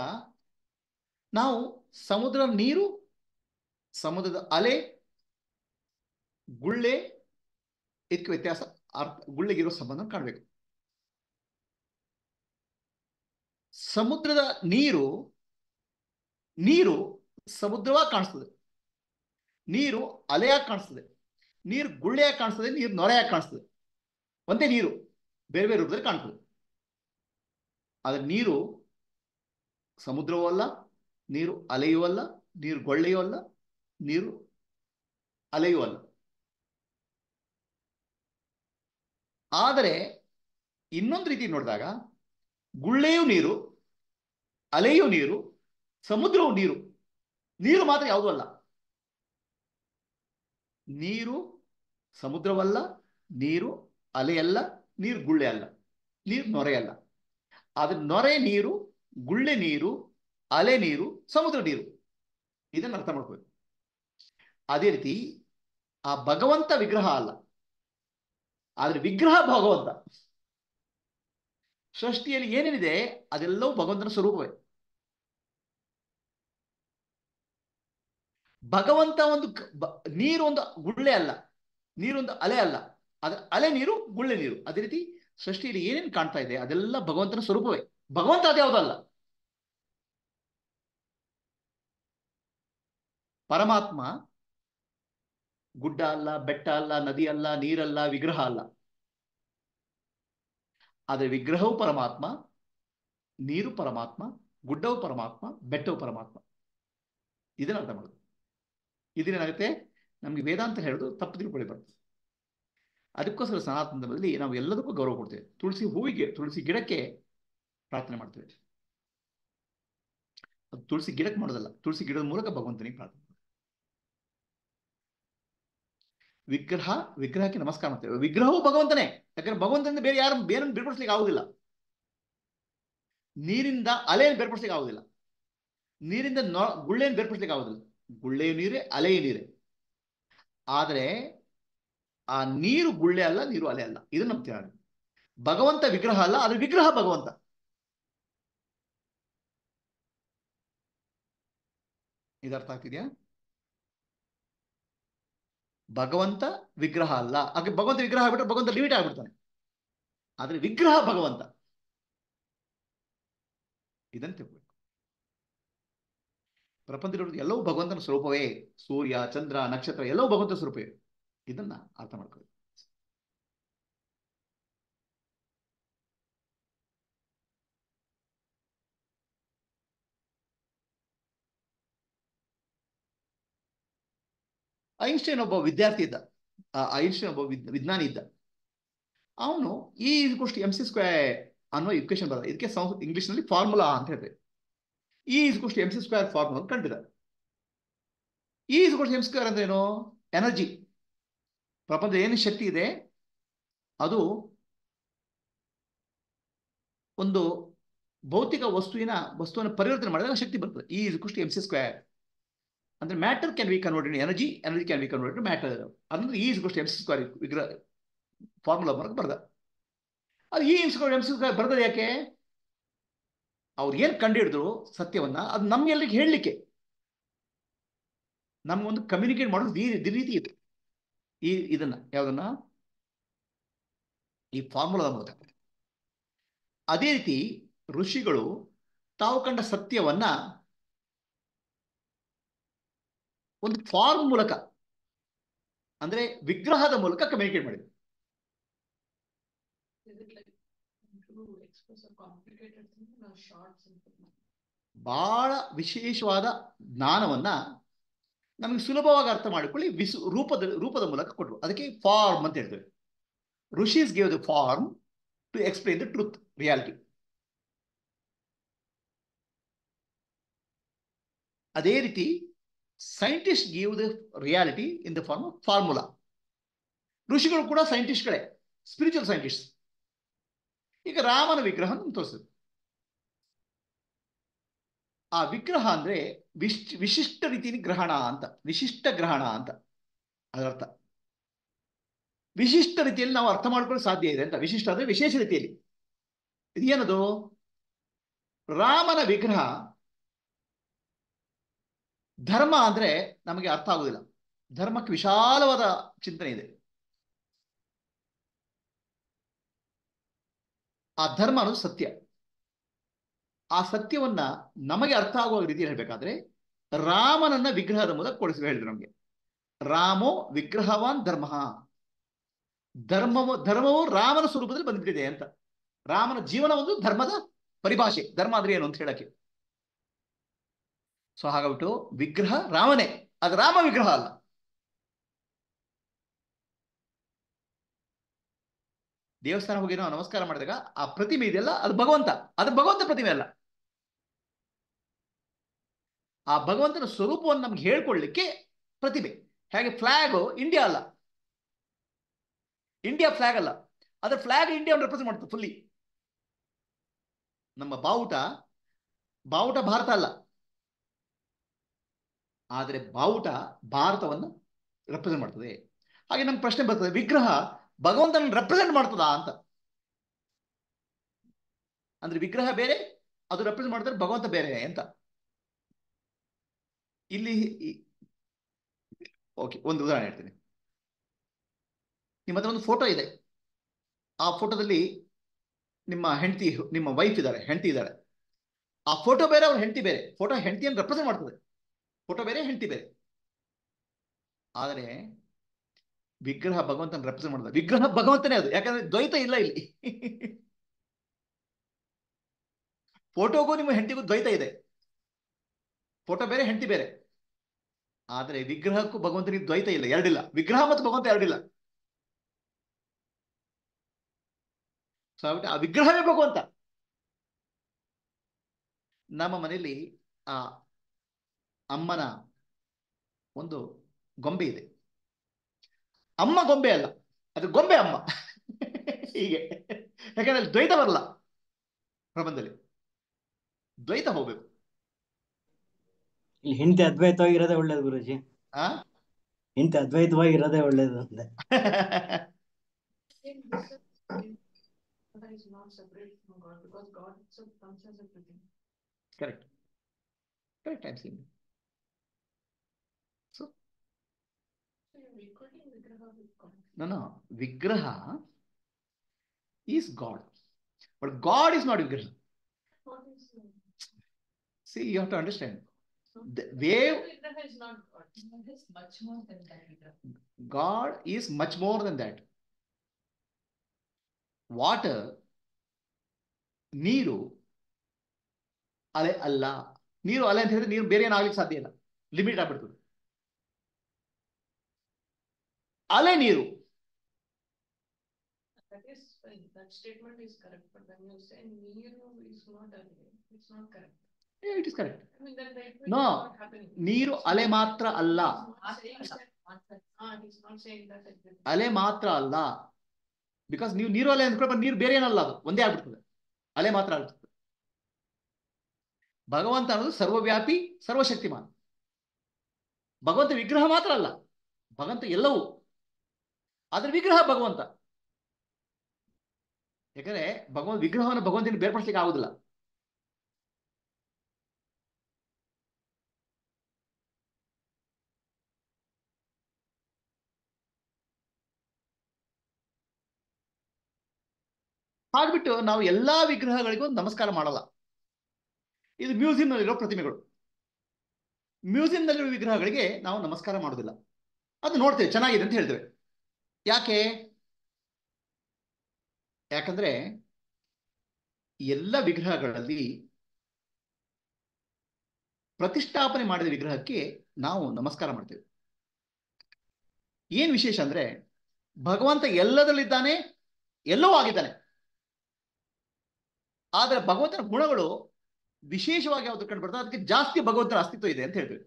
ನಾವು ಸಮುದ್ರದ ನೀರು, ಸಮುದ್ರದ ಅಲೆ, ಗುಳ್ಳೆ, ಇದಕ್ಕೆ ವ್ಯತ್ಯಾಸ, ಗುಳ್ಳೆಗಿರೋ ಸಂಬಂಧ ಕಾಣಬೇಕು. ಸಮುದ್ರದ ನೀರು ಸಮುದ್ರವಾಗಿ ಕಾಣಿಸ್ತದೆ, ನೀರು ಅಲೆಯಾಗಿ ಕಾಣಿಸ್ತದೆ, ನೀರು ಗುಳ್ಳೆಯಾಗಿ ಕಾಣಿಸ್ತದೆ, ನೀರು ನೊರೆಯಾಗಿ ಕಾಣಿಸ್ತದೆ. ಒಂದೇ ನೀರು ಬೇರೆ ಬೇರೆ ರೂಪದಲ್ಲಿ ಕಾಣ್ತದೆ. ಆದ್ರೆ ನೀರು ಸಮುದ್ರವೂ ಅಲ್ಲ, ನೀರು ಅಲೆಯೂ ಅಲ್ಲ, ನೀರು ಗೊಳ್ಳೆಯೂ ಅಲ್ಲ, ನೀರು ಅಲೆಯೂ ಅಲ್ಲ. ಆದರೆ ಇನ್ನೊಂದು ರೀತಿ ನೋಡಿದಾಗ ಗುಳ್ಳೆಯೂ ನೀರು, ಅಲೆಯೂ ನೀರು, ಸಮುದ್ರವೂ ನೀರು. ನೀರು ಮಾತ್ರ ಯಾವುದೂ ಅಲ್ಲ. ನೀರು ಸಮುದ್ರವಲ್ಲ, ನೀರು ಅಲೆಯಲ್ಲ, ನೀರು ಗುಳ್ಳೆ ಅಲ್ಲ, ನೀರು ನೊರೆಯಲ್ಲ. ಆದ್ರೆ ನೊರೆ ನೀರು, ಗುಳ್ಳೆ ನೀರು, ಅಲೆ ನೀರು, ಸಮುದ್ರ ನೀರು. ಇದನ್ನು ಅರ್ಥ ಮಾಡ್ಕೋಬೇಕು. ಅದೇ ರೀತಿ ಆ ಭಗವಂತ ವಿಗ್ರಹ ಅಲ್ಲ, ಆದ್ರೆ ವಿಗ್ರಹ ಭಗವಂತ. ಸೃಷ್ಟಿಯಲ್ಲಿ ಏನೇನಿದೆ ಅದೆಲ್ಲವೂ ಭಗವಂತನ ಸ್ವರೂಪವೇ. ಭಗವಂತ ನೀರು ಒಂದು ಗುಳ್ಳೆ ಅಲ್ಲ, ನೀರೊಂದು ಅಲೆ ಅಲ್ಲ, ಅದ್ರ ಅಲೆ ನೀರು, ಗುಳ್ಳೆ ನೀರು. ಅದೇ ರೀತಿ ಸೃಷ್ಟಿಯಲ್ಲಿ ಏನೇನು ಕಾಣ್ತಾ ಇದೆ ಅದೆಲ್ಲ ಭಗವಂತನ ಸ್ವರೂಪವೇ. ಭಗವಂತ ಅದ್ಯಾವುದಲ್ಲ. ಪರಮಾತ್ಮ ಗುಡ್ಡ ಅಲ್ಲ, ಬೆಟ್ಟ ಅಲ್ಲ, ನದಿ ಅಲ್ಲ, ನೀರಲ್ಲ, ವಿಗ್ರಹ ಅಲ್ಲ. ಆದರೆ ವಿಗ್ರಹವು ಪರಮಾತ್ಮ, ನೀರು ಪರಮಾತ್ಮ, ಗುಡ್ಡವು ಪರಮಾತ್ಮ, ಬೆಟ್ಟವು ಪರಮಾತ್ಮ. ಇದನ್ನ ಅರ್ಥ ಮಾಡೋದು. ಇದೇನಾಗುತ್ತೆ, ನಮ್ಗೆ ವೇದಾಂತ ಹೇಳೋದು ತಪ್ಪು ತಿಳ್ಕೊಳ್ಳಿ ಬರ್ತದೆ. ಅದಕ್ಕೋಸ್ಕರ ಸನಾತನ ಧರ್ಮದಲ್ಲಿ ನಾವು ಎಲ್ಲದಕ್ಕೂ ಗೌರವ ಕೊಡ್ತೇವೆ. ತುಳಸಿ ಗಿಡಕ್ಕೆ ಪ್ರಾರ್ಥನೆ ಮಾಡ್ತೇವೆ. ಅದು ತುಳಸಿ ಗಿಡಕ್ಕೆ ಮಾಡೋದಲ್ಲ, ತುಳಸಿ ಗಿಡದ ಮೂಲಕ ಭಗವಂತನಿಗೆ ಪ್ರಾರ್ಥನೆ. ವಿಗ್ರಹಕ್ಕೆ ನಮಸ್ಕಾರ ಮಾಡ್ತೇವೆ. ವಿಗ್ರಹವು ಭಗವಂತನೇ. ಯಾಕಂದ್ರೆ ಭಗವಂತನಿಂದ ಬೇರೆ ಬೇರನ್ನು ಬೇರ್ಪಡಿಸ್ಲಿಕ್ಕೆ ಆಗುದಿಲ್ಲ. ನೀರಿಂದ ಅಲೆಯನ್ನು ಬೇರ್ಪಡಿಸ್ಲಿಕ್ಕೆ ಆಗುದಿಲ್ಲ, ನೀರಿಂದ ಗುಳ್ಳೆಯನ್ನು ಬೇರ್ಪಡಿಸ್ಲಿಕ್ಕೆ ಆಗುದಿಲ್ಲ. ಗುಳ್ಳೆಯು ನೀರೇ, ಅಲೆಯು ನೀರೇ. ಆದರೆ ಆ ನೀರು ಗುಳ್ಳೆ ಅಲ್ಲ, ನೀರು ಅಲೆ ಅಲ್ಲ. ಇದನ್ನ ನಂಬ್ತೀವಿ. ಭಗವಂತ ವಿಗ್ರಹ ಅಲ್ಲ, ಅದು ವಿಗ್ರಹ ಭಗವಂತ. ಇದರ್ಥ ಆಗ್ತಿದ್ಯಾ? ಭಗವಂತ ವಿಗ್ರಹ ಅಲ್ಲ. ಹಾಗೆ ಭಗವಂತ ವಿಗ್ರಹ ಆಗ್ಬಿಟ್ರೆ ಭಗವಂತ ಲಿಮಿಟ್ ಆಗ್ಬಿಡ್ತಾನೆ. ಆದ್ರೆ ವಿಗ್ರಹ ಭಗವಂತ, ಇದನ್ನು ತಿಳ್ಬೇಕು. ಪ್ರಪಂಚದಲ್ಲಿರೋದು ಎಲ್ಲವೂ ಭಗವಂತನ ಸ್ವರೂಪವೇ. ಸೂರ್ಯ, ಚಂದ್ರ, ನಕ್ಷತ್ರ ಎಲ್ಲವೂ ಭಗವಂತನ ಸ್ವರೂಪವೇ. ಇದನ್ನ ಅರ್ಥ ಮಾಡ್ಕೊಳ್ಳಿ. ಐನ್ಸ್ಟೈನ್ ಒಬ್ಬ ವಿದ್ಯಾರ್ಥಿ ಇದ್ದ. ಐನ್ಸ್ಟೈನ್ ಒಬ್ಬ ವಿಜ್ಞಾನಿ ಇದ್ದ. ಅವನು E is M C square ಅನ್ನೋ ಇಕ್ವೇಶನ್ ಬರ. ಇದಕ್ಕೆ ಇಂಗ್ಲಿಷ್ ನಲ್ಲಿ ಫಾರ್ಮುಲಾ ಅಂತ ಹೇಳ್ತೇವೆ. E is M C square formula ಕಂಡಿದ. ಇ ಇಸ್ ಎಂ ಸ್ಕ್ವೇರ್ ಅಂದ್ರೆ ಏನು? ಎನರ್ಜಿ. ಪ್ರಪಂಚದ ಏನು ಶಕ್ತಿ ಇದೆ ಅದು ಒಂದು ಭೌತಿಕ ವಸ್ತುವಿನ ಪರಿವರ್ತನೆ ಮಾಡಿದಾಗ ಶಕ್ತಿ ಬರ್ತದೆ. E is M C square ಅಂದ್ರೆ matter can be converted energy, energy can be converted matter. ಅಂದ್ರೆ E is M C square ವಿಗ್ರಹ ಫಾರ್ಮುಲಾ ಬರ್ದ. ಅದು ಈ ಬರ್ತದೆ ಯಾಕೆ? ಅವ್ರು ಏನ್ ಕಂಡುಹಿಡಿದ್ರು ಸತ್ಯವನ್ನ, ಅದು ನಮ್ಗೆ ಎಲ್ರಿಗೆ ಹೇಳಲಿಕ್ಕೆ, ನಮ್ಗೊಂದು ಕಮ್ಯುನಿಕೇಟ್ ಮಾಡೋದು ಈ ರೀತಿ ಇದೆ. ಇದನ್ನ ಯಾವ್ದನ್ನ ಈ ಫಾರ್ಮುಲಾದ ಮೂಲಕ. ಅದೇ ರೀತಿ ಋಷಿಗಳು ತಾವು ಕಂಡ ಸತ್ಯವನ್ನ ಒಂದು ಫಾರ್ಮ್ ಮೂಲಕ, ಅಂದ್ರೆ ವಿಗ್ರಹದ ಮೂಲಕ ಕಮ್ಯುನಿಕೇಟ್ ಮಾಡಿದ್ರು. ಬಹಳ ವಿಶೇಷವಾದ ಜ್ಞಾನವನ್ನ ನಮಗೆ ಸುಲಭವಾಗಿ ಅರ್ಥ ಮಾಡಿಕೊಳ್ಳಿ ರೂಪದ ಮೂಲಕ ಕೊಟ್ಟರು. ಅದಕ್ಕೆ ಫಾರ್ಮ್ ಅಂತ ಹೇಳ್ತೇವೆ. Rishis gave the form to explain the truth, reality. ಅದೇ ರೀತಿ scientist give the reality in the form of formula. ಋಷಿಗಳು ಕೂಡ ಸೈಂಟಿಸ್ಟ್ಗಳೇ, ಸ್ಪಿರಿಚುವಲ್ ಸೈಂಟಿಸ್ಟ್. ಈಗ ರಾಮನ ವಿಗ್ರಹ ತೋರಿಸಿದ್ರು. ಆ ವಿಗ್ರಹ ಅಂದ್ರೆ ವಿಶಿಷ್ಟ ರೀತಿಯಲ್ಲಿ ಗ್ರಹಣ ಅಂತ, ವಿಶಿಷ್ಟ ಗ್ರಹಣ ಅಂತ ಅದರರ್ಥ. ವಿಶಿಷ್ಟ ರೀತಿಯಲ್ಲಿ ನಾವು ಅರ್ಥ ಮಾಡ್ಕೊಳ್ಳಲು ಸಾಧ್ಯ ಇದೆ ಅಂತ. ವಿಶಿಷ್ಟ ಅಂದ್ರೆ ವಿಶೇಷ ರೀತಿಯಲ್ಲಿ. ಇದೇನದು? ರಾಮನ ವಿಗ್ರಹ ಧರ್ಮ ಅಂದ್ರೆ ನಮಗೆ ಅರ್ಥ ಆಗುದಿಲ್ಲ. ಧರ್ಮಕ್ಕೆ ವಿಶಾಲವಾದ ಚಿಂತನೆ ಇದೆ. ಆ ಧರ್ಮ ಅನ್ನೋದು ಸತ್ಯ. ಆ ಸತ್ಯವನ್ನ ನಮಗೆ ಅರ್ಥ ಆಗುವ ರೀತಿಯಲ್ಲಿ ಹೇಳ್ಬೇಕಾದ್ರೆ ರಾಮನನ್ನ ವಿಗ್ರಹದ ಮೂಲಕ ಹೇಳಿದ್ರು ನಮಗೆ. ರಾಮೋ ವಿಗ್ರಹವಾನ್ ಧರ್ಮ. ಧರ್ಮವು ರಾಮನ ಸ್ವರೂಪದಲ್ಲಿ ಬಂದ್ಬಿಟ್ಟಿದೆ ಅಂತ. ರಾಮನ ಜೀವನ ಒಂದು ಧರ್ಮದ ಪರಿಭಾಷೆ. ಧರ್ಮ ಅಂದ್ರೆ ಏನು ಅಂತ ಹೇಳಕ್ಕೆ. ಸೊ ಹಾಗಾಗ್ಬಿಟ್ಟು ವಿಗ್ರಹ ರಾಮನೇ, ಅದು ರಾಮ ವಿಗ್ರಹ ಅಲ್ಲ. ದೇವಸ್ಥಾನ ಹೋಗಿ ನಾವು ನಮಸ್ಕಾರ ಮಾಡಿದಾಗ ಆ ಪ್ರತಿಮೆ ಇದೆಯಲ್ಲ, ಅದು ಭಗವಂತ. ಅದು ಭಗವಂತ ಪ್ರತಿಮೆ ಅಲ್ಲ. ಆ ಭಗವಂತನ ಸ್ವರೂಪವನ್ನು ನಮ್ಗೆ ಹೇಳ್ಕೊಳ್ಳಿಕ್ಕೆ ಪ್ರತಿಮೆ. ಹೇಗೆ ಫ್ಲಾಗ್ ಇಂಡಿಯಾ ಅಲ್ಲ, ಇಂಡಿಯಾ ಫ್ಲಾಗ್ ಅಲ್ಲ, ಅದ್ರ ಫ್ಲಾಗ್ ಇಂಡಿಯಾ ರೆಪ್ರೆಸೆಂಟ್ ಮಾಡ್ತದೆ ಫುಲ್ಲಿ. ನಮ್ಮ ಬಾವುಟ ಭಾರತ ಅಲ್ಲ, ಆದರೆ ಬಾವುಟ ಭಾರತವನ್ನು ರೆಪ್ರೆಸೆಂಟ್ ಮಾಡ್ತದೆ. ಹಾಗೆ ನಮ್ಗೆ ಪ್ರಶ್ನೆ ಬರ್ತದೆ, ವಿಗ್ರಹ ಭಗವಂತನ ರೆಪ್ರೆಸೆಂಟ್ ಮಾಡ್ತದಾ ಅಂತ. ಅಂದ್ರೆ ವಿಗ್ರಹ ಬೇರೆ, ಅದು ರೆಪ್ರೆಸೆಂಟ್ ಮಾಡ್ತಾರೆ, ಭಗವಂತ ಬೇರೆ ಅಂತ. ಇಲ್ಲಿ ಓಕೆ, ಒಂದು ಉದಾಹರಣೆ ಹೇಳ್ತೀನಿ. ನಿಮ್ಮ ಹತ್ರ ಒಂದು ಫೋಟೋ ಇದೆ. ಆ ಫೋಟೋದಲ್ಲಿ ನಿಮ್ಮ ವೈಫ್ ಇದ್ದಾರೆ, ಹೆಂಡತಿ ಇದ್ದಾರೆ. ಆ ಫೋಟೋ ಬೇರೆ, ಅವ್ರ ಹೆಂಡತಿ ಬೇರೆ. ಫೋಟೋ ಹೆಂಡತಿಯನ್ನು ರೆಪ್ರೆಸೆಂಟ್ ಮಾಡ್ತದೆ, ಫೋಟೋ ಬೇರೆ, ಹೆಂಡತಿ ಬೇರೆ. ಆದರೆ ವಿಗ್ರಹ ಭಗವಂತನ ರೆಪ್ರೆಸೆಂಟ್ ಮಾಡ್ತದೆ. ವಿಗ್ರಹ ಭಗವಂತನೇ ಅದು, ಯಾಕಂದ್ರೆ ದ್ವೈತ ಇಲ್ಲ ಇಲ್ಲಿ. ಫೋಟೋಗೂ ನಿಮ್ಮ ಹೆಂಡತಿಗೂ ದ್ವೈತ ಇದೆ. ಫೋಟೋ ಬೇರೆ, ಹೆಂಡತಿ ಬೇರೆ. ಆದರೆ ವಿಗ್ರಹಕ್ಕೂ ಭಗವಂತನಿಗೆ ದ್ವೈತ ಇಲ್ಲ, ಎರಡಿಲ್ಲ. ವಿಗ್ರಹ ಮತ್ತು ಭಗವಂತ ಎರಡಿಲ್ಲ. ಸೊ ಆ ವಿಗ್ರಹವೇ ಭಗವಂತ. ನಮ್ಮ ಮನೆಯಲ್ಲಿ ಆ ಅಮ್ಮನ ಒಂದು ಗೊಂಬೆ ಇದೆ. ಅಮ್ಮ ಗೊಂಬೆ ಅಲ್ಲ, ಅದು ಗೊಂಬೆ ಅಮ್ಮ. ಹೀಗೆ. ಯಾಕಂದ್ರೆ ಅಲ್ಲಿ ದ್ವೈತ ಬರಲ್ಲ. ಪ್ರಬಂಧದಲ್ಲಿ ದ್ವೈತ ಹೋಗ್ಬೇಕು. ಇಲ್ಲಿ ಹೆಂಡತಿ ಅದ್ವೈತವಾಗಿರೋದೇ ಒಳ್ಳೇದು ಗುರುಜಿ. ಹೆಂಡತಿ ಅದ್ವೈತವಾಗಿರೋದೇ ಒಳ್ಳೇದು ಅಂದೆ. Correct correct. No, Vigraha is God. But God is not Vigraha. See, you have to understand. The wave. Vigraha is not God. God is much more than that. God is much more than that. Water, ನೀರು ಅಲೆ ಅಲ್ಲ. ನೀರು ಅಲೆ ಅಂತ ಹೇಳಿದ್ರೆ ನೀರು ಬೇರೆ ಏನಾಗ್ಲಿಕ್ಕೆ ಸಾಧ್ಯ ಇಲ್ಲ, ಲಿಮಿಟ್ ಆಗ್ಬಿಡ್ತದೆ. ಅಲೆ ನೀರು. That statement is correct, but when you say ನೀರು is not ಅಲೆ, it's not correct. Yeah, it is correct. I mean, no, ನೀರು ಅಲೆ ಮಾತ್ರ ಅಲ್ಲ. ಅಲೆ ಮಾತ್ರ ಅಲ್ಲ. ಬಿಕಾಸ್ ನೀವು ನೀರು ಅಲೆ ಅಂದ್ಕೊಂಡು ನೀರು ಬೇರೆ ಏನಲ್ಲ, ಅದು ಒಂದೇ ಆಗ್ಬಿಡ್ತದೆ, ಅಲೆ ಮಾತ್ರ ಆಗ್ತದೆ. ಭಗವಂತ ಅನ್ನೋದು ಸರ್ವವ್ಯಾಪಿ ಸರ್ವಶಕ್ತಿಮಾನ್. ಭಗವಂತ ವಿಗ್ರಹ ಮಾತ್ರ ಅಲ್ಲ, ಭಗವಂತ ಎಲ್ಲವೂ, ಆದ್ರೆ ವಿಗ್ರಹ ಭಗವಂತ. ಯಾಕಂದ್ರೆ ಭಗವಂತ ವಿಗ್ರಹವನ್ನು ಭಗವಂತನ ಬೇರ್ಪಡಿಸಲಿಕ್ಕೆ ಆಗುದಿಲ್ಲ. ಹಾಗ್ಬಿಟ್ಟು ನಾವು ಎಲ್ಲಾ ವಿಗ್ರಹಗಳಿಗೂ ನಮಸ್ಕಾರ ಮಾಡಲ್ಲ. ಇದು ಮ್ಯೂಸಿಯಂ ನಲ್ಲಿರೋ ಪ್ರತಿಮೆಗಳು, ಮ್ಯೂಸಿಯಂ ನಲ್ಲಿರೋ ವಿಗ್ರಹಗಳಿಗೆ ನಾವು ನಮಸ್ಕಾರ ಮಾಡೋದಿಲ್ಲ. ಅದು ನೋಡ್ತೇವೆ, ಚೆನ್ನಾಗಿದೆ ಅಂತ ಹೇಳ್ತೇವೆ. ಯಾಕೆ? ಯಾಕಂದ್ರೆ ಎಲ್ಲ ವಿಗ್ರಹಗಳಲ್ಲಿ ಪ್ರತಿಷ್ಠಾಪನೆ ಮಾಡಿದ ವಿಗ್ರಹಕ್ಕೆ ನಾವು ನಮಸ್ಕಾರ ಮಾಡ್ತೇವೆ. ಏನ್ ವಿಶೇಷ ಅಂದ್ರೆ ಭಗವಂತ ಎಲ್ಲದರಲ್ಲಿದ್ದಾನೆ, ಎಲ್ಲವೂ ಆಗಿದ್ದಾನೆ. ಆದ್ರೆ ಭಗವಂತನ ಗುಣಗಳು ವಿಶೇಷವಾಗಿ ಯಾವ್ದು ಕಂಡು ಬರ್ತದೆ, ಅದಕ್ಕೆ ಜಾಸ್ತಿ ಭಗವಂತನ ಅಸ್ತಿತ್ವ ಇದೆ ಅಂತ ಹೇಳ್ತೇವೆ.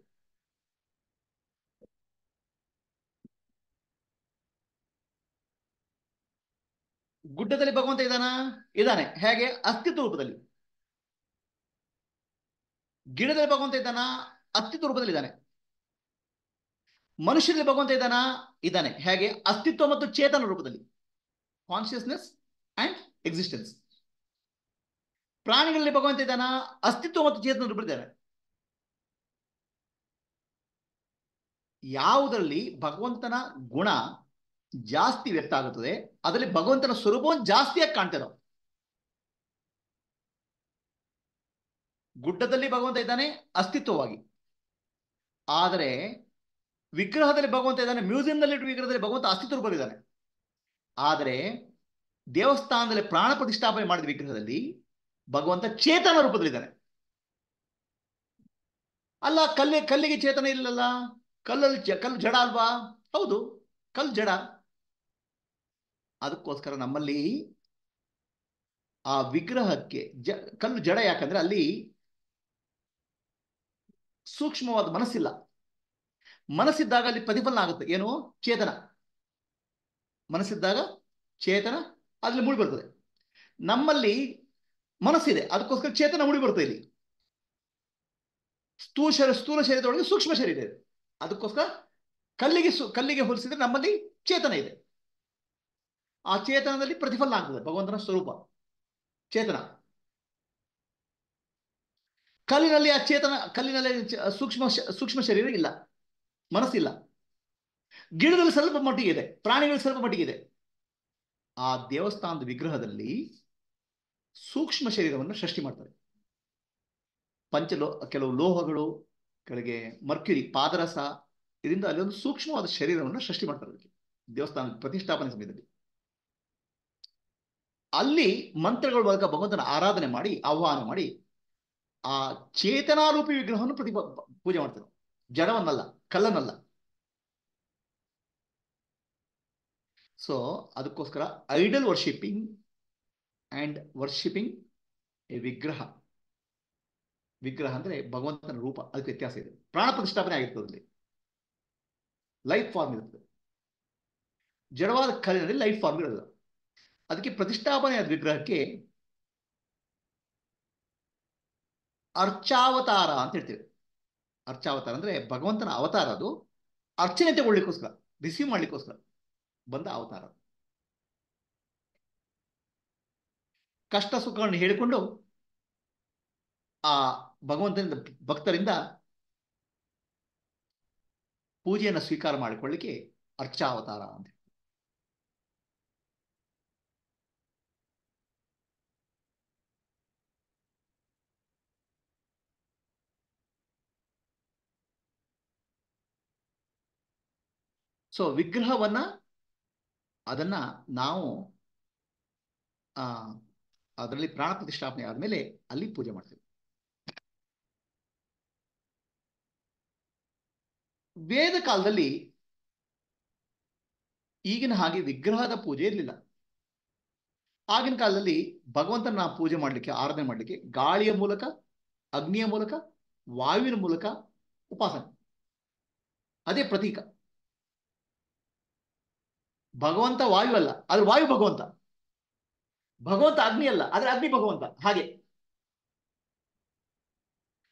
ಗುಡ್ಡದಲ್ಲಿ ಭಗವಂತ ಇದ್ದಾನೆ, ಹೇಗೆ? ಅಸ್ತಿತ್ವ ರೂಪದಲ್ಲಿ. ಗಿಡದಲ್ಲಿ ಭಗವಂತ ಅಸ್ತಿತ್ವ ರೂಪದಲ್ಲಿ ಇದ್ದಾನೆ. ಮನುಷ್ಯರಲ್ಲಿ ಭಗವಂತ ಇದ್ದಾನೆ, ಹೇಗೆ? ಅಸ್ತಿತ್ವ ಮತ್ತು ಚೇತನ ರೂಪದಲ್ಲಿ, ಕಾನ್ಶಿಯಸ್ನೆಸ್ ಅಂಡ್ ಎಕ್ಸಿಸ್ಟೆನ್ಸ್. ಪ್ರಾಣಿಗಳಲ್ಲಿ ಭಗವಂತ ಅಸ್ತಿತ್ವ ಮತ್ತು ಚೇತನ ರೂಪದಲ್ಲಿ ಇದ್ದಾನೆ. ಯಾವುದರಲ್ಲಿ ಭಗವಂತನ ಗುಣ ಜಾಸ್ತಿ ವ್ಯಕ್ತ ಆಗುತ್ತದೆ, ಅದರಲ್ಲಿ ಭಗವಂತನ ಸ್ವರೂಪವನ್ನು ಜಾಸ್ತಿಯಾಗಿ ಕಾಣ್ತೇವೆ. ಗುಡ್ಡದಲ್ಲಿ ಭಗವಂತ ಅಸ್ತಿತ್ವವಾಗಿ, ಆದರೆ ವಿಗ್ರಹದಲ್ಲಿ ಭಗವಂತ ಮ್ಯೂಸಿಯಂನಲ್ಲಿ ವಿಗ್ರಹದಲ್ಲಿ ಭಗವಂತ ಅಸ್ತಿತ್ವ ರೂಪದಲ್ಲಿದ್ದಾನೆ. ಆದರೆ ದೇವಸ್ಥಾನದಲ್ಲಿ ಪ್ರಾಣ ಪ್ರತಿಷ್ಠಾಪನೆ ಮಾಡಿದ ವಿಗ್ರಹದಲ್ಲಿ ಭಗವಂತ ಚೇತನ ರೂಪದಲ್ಲಿದ್ದಾನೆ. ಅಲ್ಲ, ಕಲ್ಲಿಗೆ ಚೇತನ ಇಲ್ಲಲ್ಲ, ಕಲ್ಲು ಜಡ ಅಲ್ವಾ? ಹೌದು, ಕಲ್ಲು ಜಡ. ಅದಕ್ಕೋಸ್ಕರ ನಮ್ಮಲ್ಲಿ ಆ ವಿಗ್ರಹಕ್ಕೆ ಕಲ್ಲು ಜಡ. ಯಾಕಂದ್ರೆ ಅಲ್ಲಿ ಸೂಕ್ಷ್ಮವಾದ ಮನಸ್ಸಿಲ್ಲ. ಮನಸ್ಸಿದ್ದಾಗ ಅಲ್ಲಿ ಪ್ರತಿಫಲನ ಆಗುತ್ತೆ. ಏನು? ಚೇತನ. ಮನಸ್ಸಿದ್ದಾಗ ಚೇತನ ಅಲ್ಲಿ ಮೂಡಿ ಬರ್ತದೆ. ನಮ್ಮಲ್ಲಿ ಮನಸ್ಸಿದೆ, ಅದಕ್ಕೋಸ್ಕರ ಚೇತನ ಮೂಡಿ ಬರ್ತದೆ. ಇಲ್ಲಿ ಸ್ಥೂಲ ಶರೀರದೊಳಗೆ ಸೂಕ್ಷ್ಮ ಶರೀರ ಇದೆ, ಅದಕ್ಕೋಸ್ಕರ ಕಲ್ಲಿಗೆ ಹೋಲಿಸಿದ್ರೆ ನಮ್ಮಲ್ಲಿ ಚೇತನ ಇದೆ. ಆ ಚೇತನದಲ್ಲಿ ಪ್ರತಿಫಲನ ಆಗ್ತದೆ ಭಗವಂತನ ಸ್ವರೂಪ, ಚೇತನ. ಕಲ್ಲಿನಲ್ಲಿ ಆ ಚೇತನ, ಕಲ್ಲಿನಲ್ಲಿ ಸೂಕ್ಷ್ಮ ಶರೀರ ಇಲ್ಲ, ಮನಸ್ಸಿಲ್ಲ. ಗಿಡದಲ್ಲಿ ಸ್ವಲ್ಪ ಮಟ್ಟಿಗೆ ಇದೆ, ಪ್ರಾಣಿಗಳಲ್ಲಿ ಸ್ವಲ್ಪ ಮಟ್ಟಿಗೆ ಇದೆ. ಆ ದೇವಸ್ಥಾನದ ವಿಗ್ರಹದಲ್ಲಿ ಸೂಕ್ಷ್ಮ ಶರೀರವನ್ನು ಸೃಷ್ಟಿ ಮಾಡ್ತಾರೆ. ಕೆಲವು ಲೋಹಗಳು, ಕೆಳಗೆ ಮರ್ಕ್ಯುರಿ, ಪಾದರಸ, ಇದರಿಂದ ಅಲ್ಲಿ ಒಂದು ಸೂಕ್ಷ್ಮವಾದ ಶರೀರವನ್ನು ಸೃಷ್ಟಿ ಮಾಡ್ತಾರೆ. ಅದಕ್ಕೆ ದೇವಸ್ಥಾನ ಪ್ರತಿಷ್ಠಾಪನೆ ಸಮಯದಲ್ಲಿ ಅಲ್ಲಿ ಮಂತ್ರಗಳ ಮೂಲಕ ಭಗವಂತನ ಆರಾಧನೆ ಮಾಡಿ, ಆಹ್ವಾನ ಮಾಡಿ ಆ ಚೇತನಾರೂಪಿ ವಿಗ್ರಹವನ್ನು ಪೂಜೆ ಮಾಡ್ತಾರೆ. ಜಡವನ್ನಲ್ಲ, ಕಲ್ಲನ್ನಲ್ಲ. ಸೊ ಅದಕ್ಕೋಸ್ಕರ idol worshipping and worshipping a ವಿಗ್ರಹ. ವಿಗ್ರಹ ಅಂದ್ರೆ ಭಗವಂತನ ರೂಪ, ಅದಕ್ಕೆ ವ್ಯತ್ಯಾಸ ಇದೆ. ಪ್ರಾಣ ಪ್ರತಿಷ್ಠಾಪನೆ ಆಗಿರ್ತದೆ, ಲೈಫ್ ಫಾರ್ಮ್ ಇರ್ತದೆ. ಜಡವಾದ ಕಲ್ಲಿನಲ್ಲಿ ಲೈಫ್ ಫಾರ್ಮ್ ಇರೋದಿಲ್ಲ. ಅದಕ್ಕೆ ಪ್ರತಿಷ್ಠಾಪನೆ ಆದ ವಿಗ್ರಹಕ್ಕೆ ಅರ್ಚಾವತಾರ ಅಂತ ಹೇಳ್ತೇವೆ. ಅರ್ಚಾವತಾರ ಅಂದ್ರೆ ಭಗವಂತನ ಅವತಾರ. ಅದು ಅರ್ಚನೆ ತಗೊಳ್ಳಿಕ್ಕೋಸ್ಕರ, ರಿಸೀವ್ ಮಾಡ್ಲಿಕ್ಕೋಸ್ಕರ ಬಂದ ಅವತಾರ. ಕಷ್ಟ ಸುಖಗಳನ್ನು ಹೇಳಿಕೊಂಡು ಆ ಭಗವಂತನಿಂದ ಭಕ್ತರಿಂದ ಪೂಜೆಯನ್ನು ಸ್ವೀಕಾರ ಮಾಡಿಕೊಳ್ಳಿಕ್ಕೆ ಅರ್ಚಾವತಾರ ಅಂತ. ಸೊ ವಿಗ್ರಹವನ್ನ ಅದನ್ನ ನಾವು ಅದರಲ್ಲಿ ಪ್ರಾಣ ಪ್ರತಿಷ್ಠಾಪನೆ ಆದ್ಮೇಲೆ ಅಲ್ಲಿ ಪೂಜೆ ಮಾಡ್ತೇವೆ. ವೇದ ಕಾಲದಲ್ಲಿ ಈಗಿನ ಹಾಗೆ ವಿಗ್ರಹದ ಪೂಜೆ ಇರಲಿಲ್ಲ. ಆಗಿನ ಕಾಲದಲ್ಲಿ ಭಗವಂತನ ನಾವು ಪೂಜೆ ಮಾಡಲಿಕ್ಕೆ, ಆರಾಧನೆ ಮಾಡಲಿಕ್ಕೆ ಗಾಳಿಯ ಮೂಲಕ, ಅಗ್ನಿಯ ಮೂಲಕ, ವಾಯುವಿನ ಮೂಲಕ ಉಪಾಸನೆ, ಅದೇ ಪ್ರತೀಕ. ಭಗವಂತ ವಾಯು ಅಲ್ಲ, ಆದ್ರೆ ವಾಯು ಭಗವಂತ. ಭಗವಂತ ಅಗ್ನಿ ಅಲ್ಲ, ಆದ್ರೆ ಅಗ್ನಿ ಭಗವಂತ. ಹಾಗೆ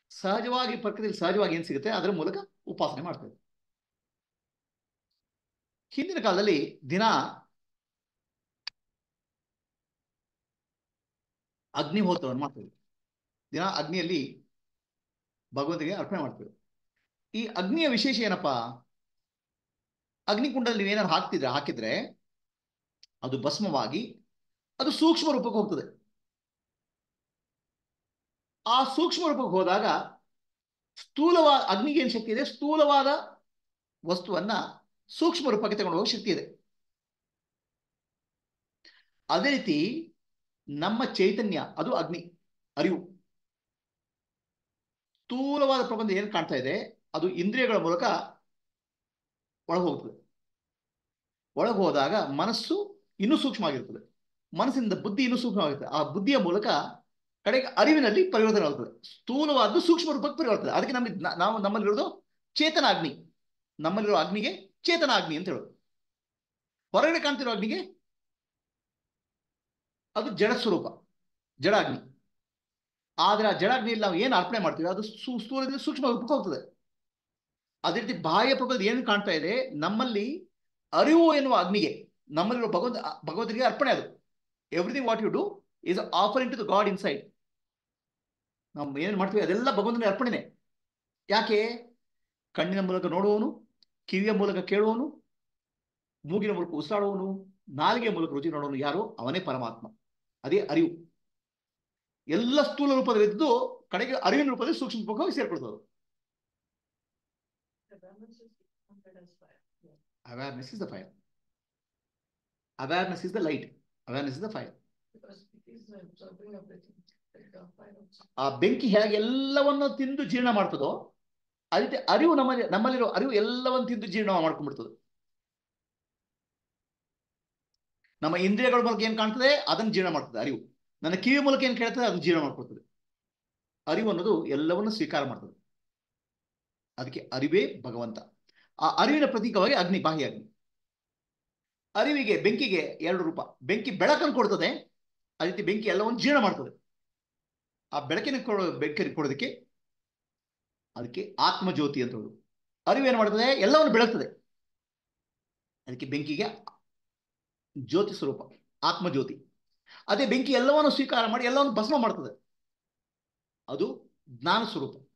ಸಹಜವಾಗಿ ಪ್ರಕೃತಿಯಲ್ಲಿ ಸಹಜವಾಗಿ ಏನ್ ಸಿಗುತ್ತೆ ಅದರ ಮೂಲಕ ಉಪಾಸನೆ ಮಾಡ್ತೇವೆ. ಹಿಂದಿನ ಕಾಲದಲ್ಲಿ ದಿನ ಅಗ್ನಿಹೋತ್ರವನ್ನು ಮಾಡ್ತೇವೆ. ದಿನ ಅಗ್ನಿಯಲ್ಲಿ ಭಗವಂತನಿಗೆ ಅರ್ಪಣೆ ಮಾಡ್ತೇವೆ. ಈ ಅಗ್ನಿಯ ವಿಶೇಷ ಏನಪ್ಪಾ? ಅಗ್ನಿಕುಂಡದಲ್ಲಿ ನೀವೇನಾದ್ರು ಹಾಕಿದ್ರೆ ಅದು ಭಸ್ಮವಾಗಿ ಅದು ಸೂಕ್ಷ್ಮ ರೂಪಕ್ಕೆ ಹೋಗ್ತದೆ. ಆ ಸೂಕ್ಷ್ಮ ರೂಪಕ್ಕೆ ಹೋದಾಗ ಸ್ಥೂಲವಾದ ಅಗ್ನಿಗೆ ಏನು ಶಕ್ತಿ ಇದೆ? ಸ್ಥೂಲವಾದ ವಸ್ತುವನ್ನ ಸೂಕ್ಷ್ಮ ರೂಪಕ್ಕೆ ತಗೊಂಡು ಹೋಗೋ ಶಕ್ತಿ ಇದೆ. ಅದೇ ರೀತಿ ನಮ್ಮ ಚೈತನ್ಯ ಅದು ಅಗ್ನಿ, ಅರಿವು. ಸ್ಥೂಲವಾದ ಪ್ರಪಂಚ ಏನು ಕಾಣ್ತಾ ಇದೆ ಅದು ಇಂದ್ರಿಯಗಳ ಮೂಲಕ ಒಳಗೆ ಹೋಗ್ತದೆ. ಒಳಗೆ ಹೋದಾಗ ಮನಸ್ಸು ಇನ್ನೂ ಸೂಕ್ಷ್ಮವಾಗಿರ್ತದೆ. ಮನಸ್ಸಿನಿಂದ ಬುದ್ಧಿ ಇನ್ನೂ ಸೂಕ್ಷ್ಮವಾಗಿರ್ತದೆ. ಆ ಬುದ್ಧಿಯ ಮೂಲಕ ಕಡೆಗೆ ಅರಿವಿನಲ್ಲಿ ಪರಿವರ್ತನೆ ಆಗ್ತದೆ. ಸ್ಥೂಲವಾದ್ದು ಸೂಕ್ಷ್ಮ ರೂಪಕ್ಕೆ ಪರಿವರ್ತನೆ. ಅದಕ್ಕೆ ನಮ್ಮಲ್ಲಿರೋದು ಚೇತನ ಅಗ್ನಿ. ನಮ್ಮಲ್ಲಿರೋ ಅಗ್ನಿಗೆ ಚೇತನ ಅಗ್ನಿ ಅಂತ ಹೇಳೋದು. ಹೊರಗಡೆ ಕಾಣ್ತಿರೋ ಅಗ್ನಿಗೆ ಅದು ಜಡ ಸ್ವರೂಪ, ಜಡ ಅಗ್ನಿ. ಆದ್ರೆ ಆ ಜಡ ಅಗ್ನಿಯಲ್ಲಿ ನಾವು ಏನು ಅರ್ಪಣೆ ಮಾಡ್ತೀವಿ ಅದು ಸ್ಥೂಲದಿಂದ ಸೂಕ್ಷ್ಮ ರೂಪಕ್ಕೆ ಹೋಗ್ತದೆ. ಅದೇ ರೀತಿ ಬಾಹ್ಯ ಪ್ರಪಂಚ ಏನು ಕಾಣ್ತಾ ಇದೆ ನಮ್ಮಲ್ಲಿ ಅರಿವು ಎನ್ನುವ ಅಗ್ನಿಗೆ, ನಮ್ಮಲ್ಲಿರುವ ಭಗವಂತನಿಗೆ ಅರ್ಪಣೆ. ಅದು everything what you do is offering to the god inside. ನಾವು ಏನೇನು ಮಾಡ್ತೀವಿ ಅದೆಲ್ಲ ಭಗವಂತನಿಗೆ ಅರ್ಪಣೆನೆ. ಯಾಕೆ? ಕಣ್ಣಿನ ಮೂಲಕ ನೋಡುವವನು, ಕಿವಿಯ ಮೂಲಕ ಕೇಳುವವನು, ಮೂಗಿನ ಮೂಲಕ ಉಸಿರಾಡುವವನು, ನಾಲಿಗೆಯ ಮೂಲಕ ರುಚಿ ನೋಡುವವನು ಯಾರು? ಅವನೇ ಪರಮಾತ್ಮ. ಅದೇ ಅರಿವು. ಎಲ್ಲ ಸ್ಥೂಲ ರೂಪದಲ್ಲಿದ್ದು ಕಡೆಗೆ ಅರಿವಿನ ರೂಪದಲ್ಲಿ ಸೂಕ್ಷ್ಮ ರೂಪವಾಗಿ ಸೇರ್ಕೊಳ್ತದೆ. Awareness is the fire. Awareness is the light. Awareness is the fire. ಆ ಬೆಂಕಿ ಹೇಗೆ ಎಲ್ಲವನ್ನು ತಿಂದು ಜೀರ್ಣ ಮಾಡ್ತದೋ ಅದೇ ಅರಿವು ನಮ್ಮಲ್ಲಿರೋ ಅರಿವು ಎಲ್ಲವನ್ನು ತಿಂದು ಜೀರ್ಣ ಮಾಡ್ಕೊಂಡ್ಬಿಡ್ತದೆ. ನಮ್ಮ ಇಂದ್ರಿಯಗಳ ಮೂಲಕ ಏನ್ ಕಾಣ್ತದೆ ಅದನ್ನು ಜೀರ್ಣ ಮಾಡ್ತದೆ ಅರಿವು. ನನ್ನ ಕಿವಿ ಮೂಲಕ ಏನ್ ಕೇಳ್ತದೆ ಅದನ್ನು ಜೀರ್ಣ ಮಾಡ್ಕೊಳ್ತದೆ. ಅರಿವು ಅನ್ನೋದು ಎಲ್ಲವನ್ನು ಸ್ವೀಕಾರ ಮಾಡ್ತದೆ. ಅದಕ್ಕೆ ಅರಿವೇ ಭಗವಂತ. ಆ ಅರಿವಿನ ಪ್ರತೀಕವಾಗಿ ಅಗ್ನಿ, ಬಾಹ್ಯ ಅಗ್ನಿ. ಅರಿವಿಗೆ, ಬೆಂಕಿಗೆ ಎರಡು ರೂಪ. ಬೆಂಕಿ ಬೆಳಕನ್ನು ಕೊಡ್ತದೆ, ಅದೇ ರೀತಿ ಬೆಂಕಿ ಎಲ್ಲವನ್ನು ಜೀರ್ಣ ಮಾಡ್ತದೆ. ಆ ಬೆಳಕಿನ ಕೊಡೋದಕ್ಕೆ ಅದಕ್ಕೆ ಆತ್ಮಜ್ಯೋತಿ ಅಂತ ಹೇಳುದು. ಅರಿವು ಏನು ಮಾಡ್ತದೆ? ಎಲ್ಲವನ್ನು ಬೆಳಗ್ತದೆ. ಅದಕ್ಕೆ ಬೆಂಕಿಗೆ ಜ್ಯೋತಿ ಸ್ವರೂಪ, ಆತ್ಮಜ್ಯೋತಿ. ಅದೇ ಬೆಂಕಿ ಎಲ್ಲವನ್ನು ಸ್ವೀಕಾರ ಮಾಡಿ ಎಲ್ಲವನ್ನು ಭಸ್ಮ ಮಾಡ್ತದೆ, ಅದು ಜ್ಞಾನ ಸ್ವರೂಪ.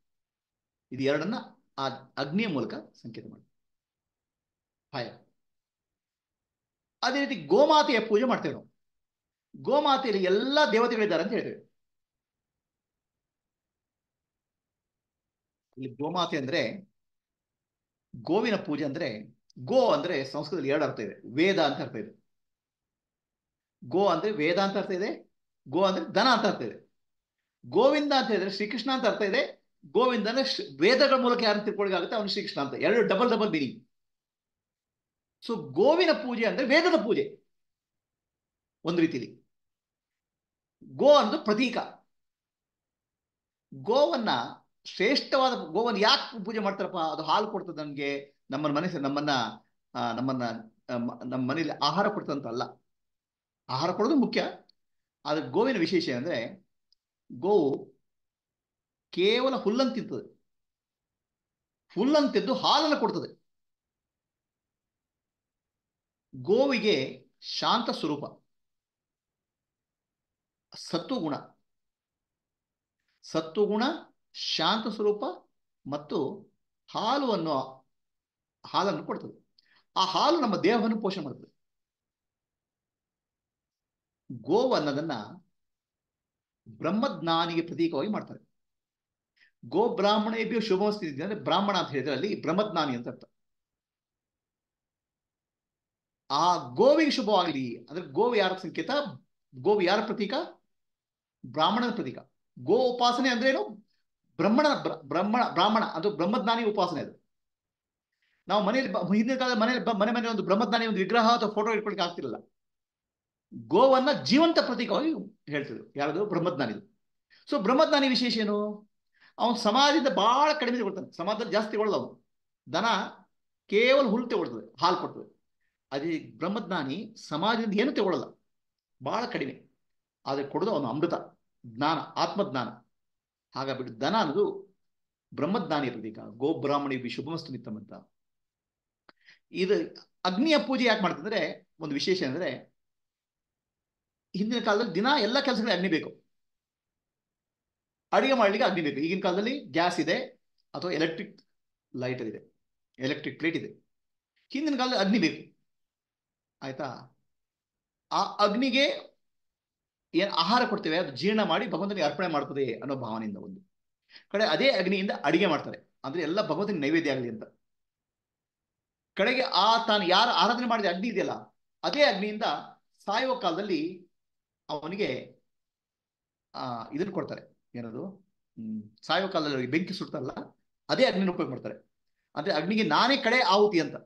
ಇದು ಎರಡನ್ನ ಆ ಅಗ್ನಿಯ ಮೂಲಕ ಸಂಕೇತ ಮಾಡಿ ಭಯ. ಅದೇ ರೀತಿ ಗೋಮಾತೆಯ ಪೂಜೆ ಮಾಡ್ತೇವೆ ನಾವು. ಗೋಮಾತೆಯಲ್ಲಿ ಎಲ್ಲಾ ದೇವತೆಗಳಿದ್ದಾರೆ ಅಂತ ಹೇಳ್ತೇವೆ. ಇಲ್ಲಿ ಗೋಮಾತೆ ಅಂದ್ರೆ, ಗೋವಿನ ಪೂಜೆ ಅಂದ್ರೆ, ಗೋ ಅಂದ್ರೆ ಸಂಸ್ಕೃತದಲ್ಲಿ ಎರಡು ಅರ್ಥ ಇದೆ. ವೇದ ಅಂತ ಅರ್ಥ ಇದೆ. ಗೋ ಅಂದ್ರೆ ವೇದ ಅಂತ ಅರ್ಥ ಇದೆ. ಗೋ ಅಂದ್ರೆ ದನ ಅಂತ ಅರ್ಥ ಇದೆ. ಗೋವಿಂದ ಅಂತ ಹೇಳಿದ್ರೆ ಶ್ರೀಕೃಷ್ಣ ಅಂತ ಅರ್ಥ ಇದೆ. ಗೋವಿಂದ ಅಂದ್ರೆ ವೇದಗಳ ಮೂಲಕ ಯಾರನ್ನು ತಿಳ್ಕೊಳ್ಳಿಕ್ಕೆ ಅವನು ಶ್ರೀಕೃಷ್ಣ ಅಂತ. ಎರಡು ಡಬಲ್ ಮೀನಿಂಗ್. ಸೊ ಗೋವಿನ ಪೂಜೆ ಅಂದ್ರೆ ವೇದದ ಪೂಜೆ ಒಂದು ರೀತಿಯಲ್ಲಿ. ಗೋ ಅನ್ನೋದು ಪ್ರತೀಕ. ಗೋವನ್ನ ಶ್ರೇಷ್ಠವಾದ ಗೋವನ್ನು ಯಾಕೆ ಪೂಜೆ ಮಾಡ್ತಾರಪ್ಪ? ಅದು ಹಾಲು ಕೊಡ್ತದೆ ನಮ್ಗೆ, ನಮ್ಮನ್ನ ನಮ್ಮ ಮನೇಲಿ ಆಹಾರ ಕೊಡ್ತದಂತಲ್ಲ. ಆಹಾರ ಕೊಡೋದು ಮುಖ್ಯ. ಆದ್ರೆ ಗೋವಿನ ವಿಶೇಷ ಅಂದ್ರೆ ಗೋವು ಕೇವಲ ಹುಲ್ಲನ್ನು ತಿಂತದೆ. ಹುಲ್ಲನ್ನು ತಿಂದು ಹಾಲನ್ನು ಕೊಡ್ತದೆ. ಗೋವಿಗೆ ಶಾಂತ ಸ್ವರೂಪ, ಸತ್ವಗುಣ, ಶಾಂತ ಸ್ವರೂಪ ಮತ್ತು ಹಾಲನ್ನು ಕೊಡ್ತದೆ. ಆ ಹಾಲು ನಮ್ಮ ದೇಹವನ್ನು ಪೋಷಣೆ ಮಾಡ್ತದೆ. ಗೋವು ಅನ್ನೋದನ್ನ ಬ್ರಹ್ಮಜ್ಞಾನಿಗೆ ಪ್ರತೀಕವಾಗಿ ಮಾಡ್ತಾರೆ. ಗೋ ಬ್ರಾಹ್ಮಣೇಭ್ಯೋ ಶುಭಮಸ್ತಿ ಅಂದ್ರೆ ಬ್ರಾಹ್ಮಣ ಅಂತ ಹೇಳಿದ್ರೆ ಅಲ್ಲಿ ಬ್ರಹ್ಮಜ್ಞಾನಿ ಅಂತ ಅರ್ಥ. ಆ ಗೋವಿಗೆ ಶುಭವಾಗಲಿ ಅಂದ್ರೆ ಗೋವು ಯಾರ ಸಂಕೇತ? ಗೋವು ಯಾರ ಪ್ರತೀಕ? ಬ್ರಾಹ್ಮಣನ ಪ್ರತೀಕ. ಗೋ ಉಪಾಸನೆ ಅಂದ್ರೆ ಏನು? ಬ್ರಾಹ್ಮಣ ಅದು ಬ್ರಹ್ಮಜ್ಞಾನಿ ಉಪಾಸನೆ. ಅದು ನಾವು ಮನೆಯಲ್ಲಿ ಹಿಂದಿನ ಕಾಲದ ಮನೆ ಒಂದು ಬ್ರಹ್ಮಜ್ಞಾನಿ ಒಂದು ವಿಗ್ರಹ ಅಥವಾ ಫೋಟೋ ಇಟ್ಕೊಳ್ಲಿಕ್ಕೆ ಆಗ್ತಿರಲಿಲ್ಲ. ಗೋವನ್ನ ಜೀವಂತ ಪ್ರತೀಕವಾಗಿ ಹೇಳ್ತಿದ್ರು. ಯಾರದು? ಬ್ರಹ್ಮಜ್ಞಾನಿದು. ಸೊ ಬ್ರಹ್ಮಜ್ಞಾನಿ ವಿಶೇಷ ಏನು? ಅವನು ಸಮಾಜದಿಂದ ಬಹಳ ಕಡಿಮೆ ತಗೊಳ್ತಾನೆ. ಸಮಾಜದಲ್ಲಿ ಜಾಸ್ತಿ ತಗೊಳ್ಳಲ್ಲ ಅವನು. ದನ ಕೇವಲ ಹುಲ್ಲು ತಗೊಳ್ತದೆ, ಹಾಲು ಕೊಡ್ತದೆ. ಅದೇ ಬ್ರಹ್ಮಜ್ಞಾನಿ ಸಮಾಜದಿಂದ ಏನು ತಗೊಳ್ಳಲ್ಲ, ಬಹಳ ಕಡಿಮೆ. ಆದರೆ ಕೊಡೋದು ಅವನು ಅಮೃತ, ಜ್ಞಾನ, ಆತ್ಮಜ್ಞಾನ. ಹಾಗಾಗ್ಬಿಟ್ಟು ದನ ಅನ್ನೋದು ಬ್ರಹ್ಮಜ್ಞಾನಿಯ ಪ್ರತೀಕ. ಗೋ ಬ್ರಾಹ್ಮಣಿ ಶುಭಮಸ್ತು ನಿತ್ತಮ್ ಅಂತ. ಇದು ಅಗ್ನಿಯ ಪೂಜೆ ಯಾಕೆ ಮಾಡ್ತಂದ್ರೆ ಒಂದು ವಿಶೇಷ ಅಂದ್ರೆ, ಹಿಂದಿನ ಕಾಲದಲ್ಲಿ ದಿನ ಎಲ್ಲ ಕೆಲಸಗಳಿಗೆ ಅಗ್ನಿ ಬೇಕು. ಅಡಿಗೆ ಮಾಡ್ಲಿಕ್ಕೆ ಅಗ್ನಿ ಬೇಕು. ಈಗಿನ ಕಾಲದಲ್ಲಿ ಗ್ಯಾಸ್ ಇದೆ ಅಥವಾ ಎಲೆಕ್ಟ್ರಿಕ್ ಲೈಟರ್ ಇದೆ, ಎಲೆಕ್ಟ್ರಿಕ್ ಪ್ಲೇಟ್ ಇದೆ. ಹಿಂದಿನ ಕಾಲದಲ್ಲಿ ಅಗ್ನಿ ಬೇಕು. ಆಯ್ತಾ? ಆ ಅಗ್ನಿಗೆ ಏನ್ ಆಹಾರ ಕೊಡ್ತೇವೆ ಅದು ಜೀರ್ಣ ಮಾಡಿ ಭಗವಂತನಿಗೆ ಅರ್ಪಣೆ ಮಾಡ್ತದೆ ಅನ್ನೋ ಭಾವನೆಯಿಂದ ಒಂದು ಕಡೆ ಅದೇ ಅಗ್ನಿಯಿಂದ ಅಡಿಗೆ ಮಾಡ್ತಾರೆ. ಅಂದ್ರೆ ಎಲ್ಲ ಭಗವಂತನಿಗೆ ನೈವೇದ್ಯ ಆಗಲಿ ಅಂತ. ಕಡೆಗೆ ತಾನು ಯಾರು ಆರಾಧನೆ ಮಾಡಿದ ಅಗ್ನಿ ಇದೆಯಲ್ಲ, ಅದೇ ಅಗ್ನಿಯಿಂದ ಸಾಯುವ ಕಾಲದಲ್ಲಿ ಅವನಿಗೆ ಇದನ್ನು ಕೊಡ್ತಾರೆ. ಏನದು? ಸಾಯುವ ಕಾಲದಲ್ಲಿ ಬೆಂಕಿ ಸುಡ್ತಾರಲ್ಲ, ಅದೇ ಅಗ್ನಿನ ಉಪಯೋಗ ಮಾಡ್ತಾರೆ. ಅಂದ್ರೆ ಅಗ್ನಿಗೆ ನಾನೇ ಕಡೆ ಆಹುತಿ ಅಂತ.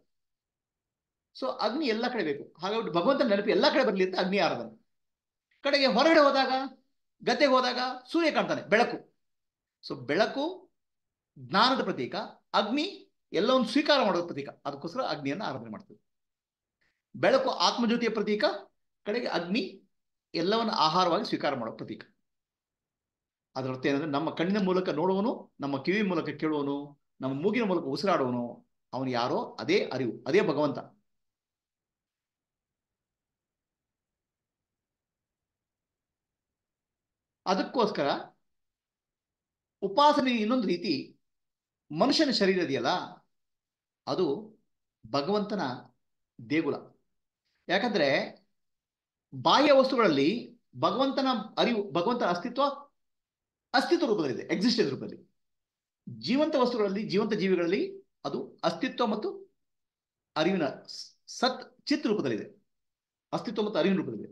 ಸೊ ಅಗ್ನಿ ಎಲ್ಲ ಕಡೆ ಬೇಕು. ಹಾಗಾಗಿ ಭಗವಂತನ ನೆನಪು ಎಲ್ಲ ಕಡೆ ಬರಲಿ ಅಂತ ಅಗ್ನಿ ಆರಾಧನೆ. ಕಡೆಗೆ ಹೊರಗಡೆ ಹೋದಾಗ, ಗದ್ದೆಗೆ ಹೋದಾಗ ಸೂರ್ಯ ಕಾಣ್ತಾನೆ, ಬೆಳಕು. ಸೊ ಬೆಳಕು ಜ್ಞಾನದ ಪ್ರತೀಕ, ಅಗ್ನಿ ಎಲ್ಲವನ್ನು ಸ್ವೀಕಾರ ಮಾಡೋದ ಪ್ರತೀಕ. ಅದಕ್ಕೋಸ್ಕರ ಅಗ್ನಿಯನ್ನು ಆರಾಧನೆ ಮಾಡ್ತೀವಿ. ಬೆಳಕು ಆತ್ಮಜ್ಯೋತಿಯ ಪ್ರತೀಕ, ಕಡೆಗೆ ಅಗ್ನಿ ಎಲ್ಲವನ್ನು ಆಹಾರವಾಗಿ ಸ್ವೀಕಾರ ಮಾಡೋ ಪ್ರತೀಕ. ಅದರ ಅರ್ಥ ಏನಂದ್ರೆ, ನಮ್ಮ ಕಣ್ಣಿನ ಮೂಲಕ ನೋಡುವನು, ನಮ್ಮ ಕಿವಿ ಮೂಲಕ ಕೇಳುವನು, ನಮ್ಮ ಮೂಗಿನ ಮೂಲಕ ಉಸಿರಾಡುವನು, ಅವನು ಯಾರೋ ಅದೇ ಅರಿವು, ಅದೇ ಭಗವಂತ. ಅದಕ್ಕೋಸ್ಕರ ಉಪಾಸನೆ ಇನ್ನೊಂದು ರೀತಿ. ಮನುಷ್ಯನ ಶರೀರ ಇದೆಯಲ್ಲ, ಅದು ಭಗವಂತನ ದೇಗುಲ. ಯಾಕಂದ್ರೆ ಬಾಹ್ಯ ವಸ್ತುಗಳಲ್ಲಿ ಭಗವಂತನ ಅರಿವು, ಭಗವಂತನ ಅಸ್ತಿತ್ವ ರೂಪದಲ್ಲಿದೆ, ಎಕ್ಸಿಸ್ಟೆನ್ಸ್ ರೂಪದಲ್ಲಿ. ಜೀವಂತ ವಸ್ತುಗಳಲ್ಲಿ, ಜೀವಂತ ಜೀವಿಗಳಲ್ಲಿ ಅದು ಅಸ್ತಿತ್ವ ಮತ್ತು ಅರಿವಿನ ಸತ್ ಚಿತ್ ರೂಪದಲ್ಲಿದೆ. ಅಸ್ತಿತ್ವ ಮತ್ತು ಅರಿವಿನ ರೂಪದಲ್ಲಿದೆ.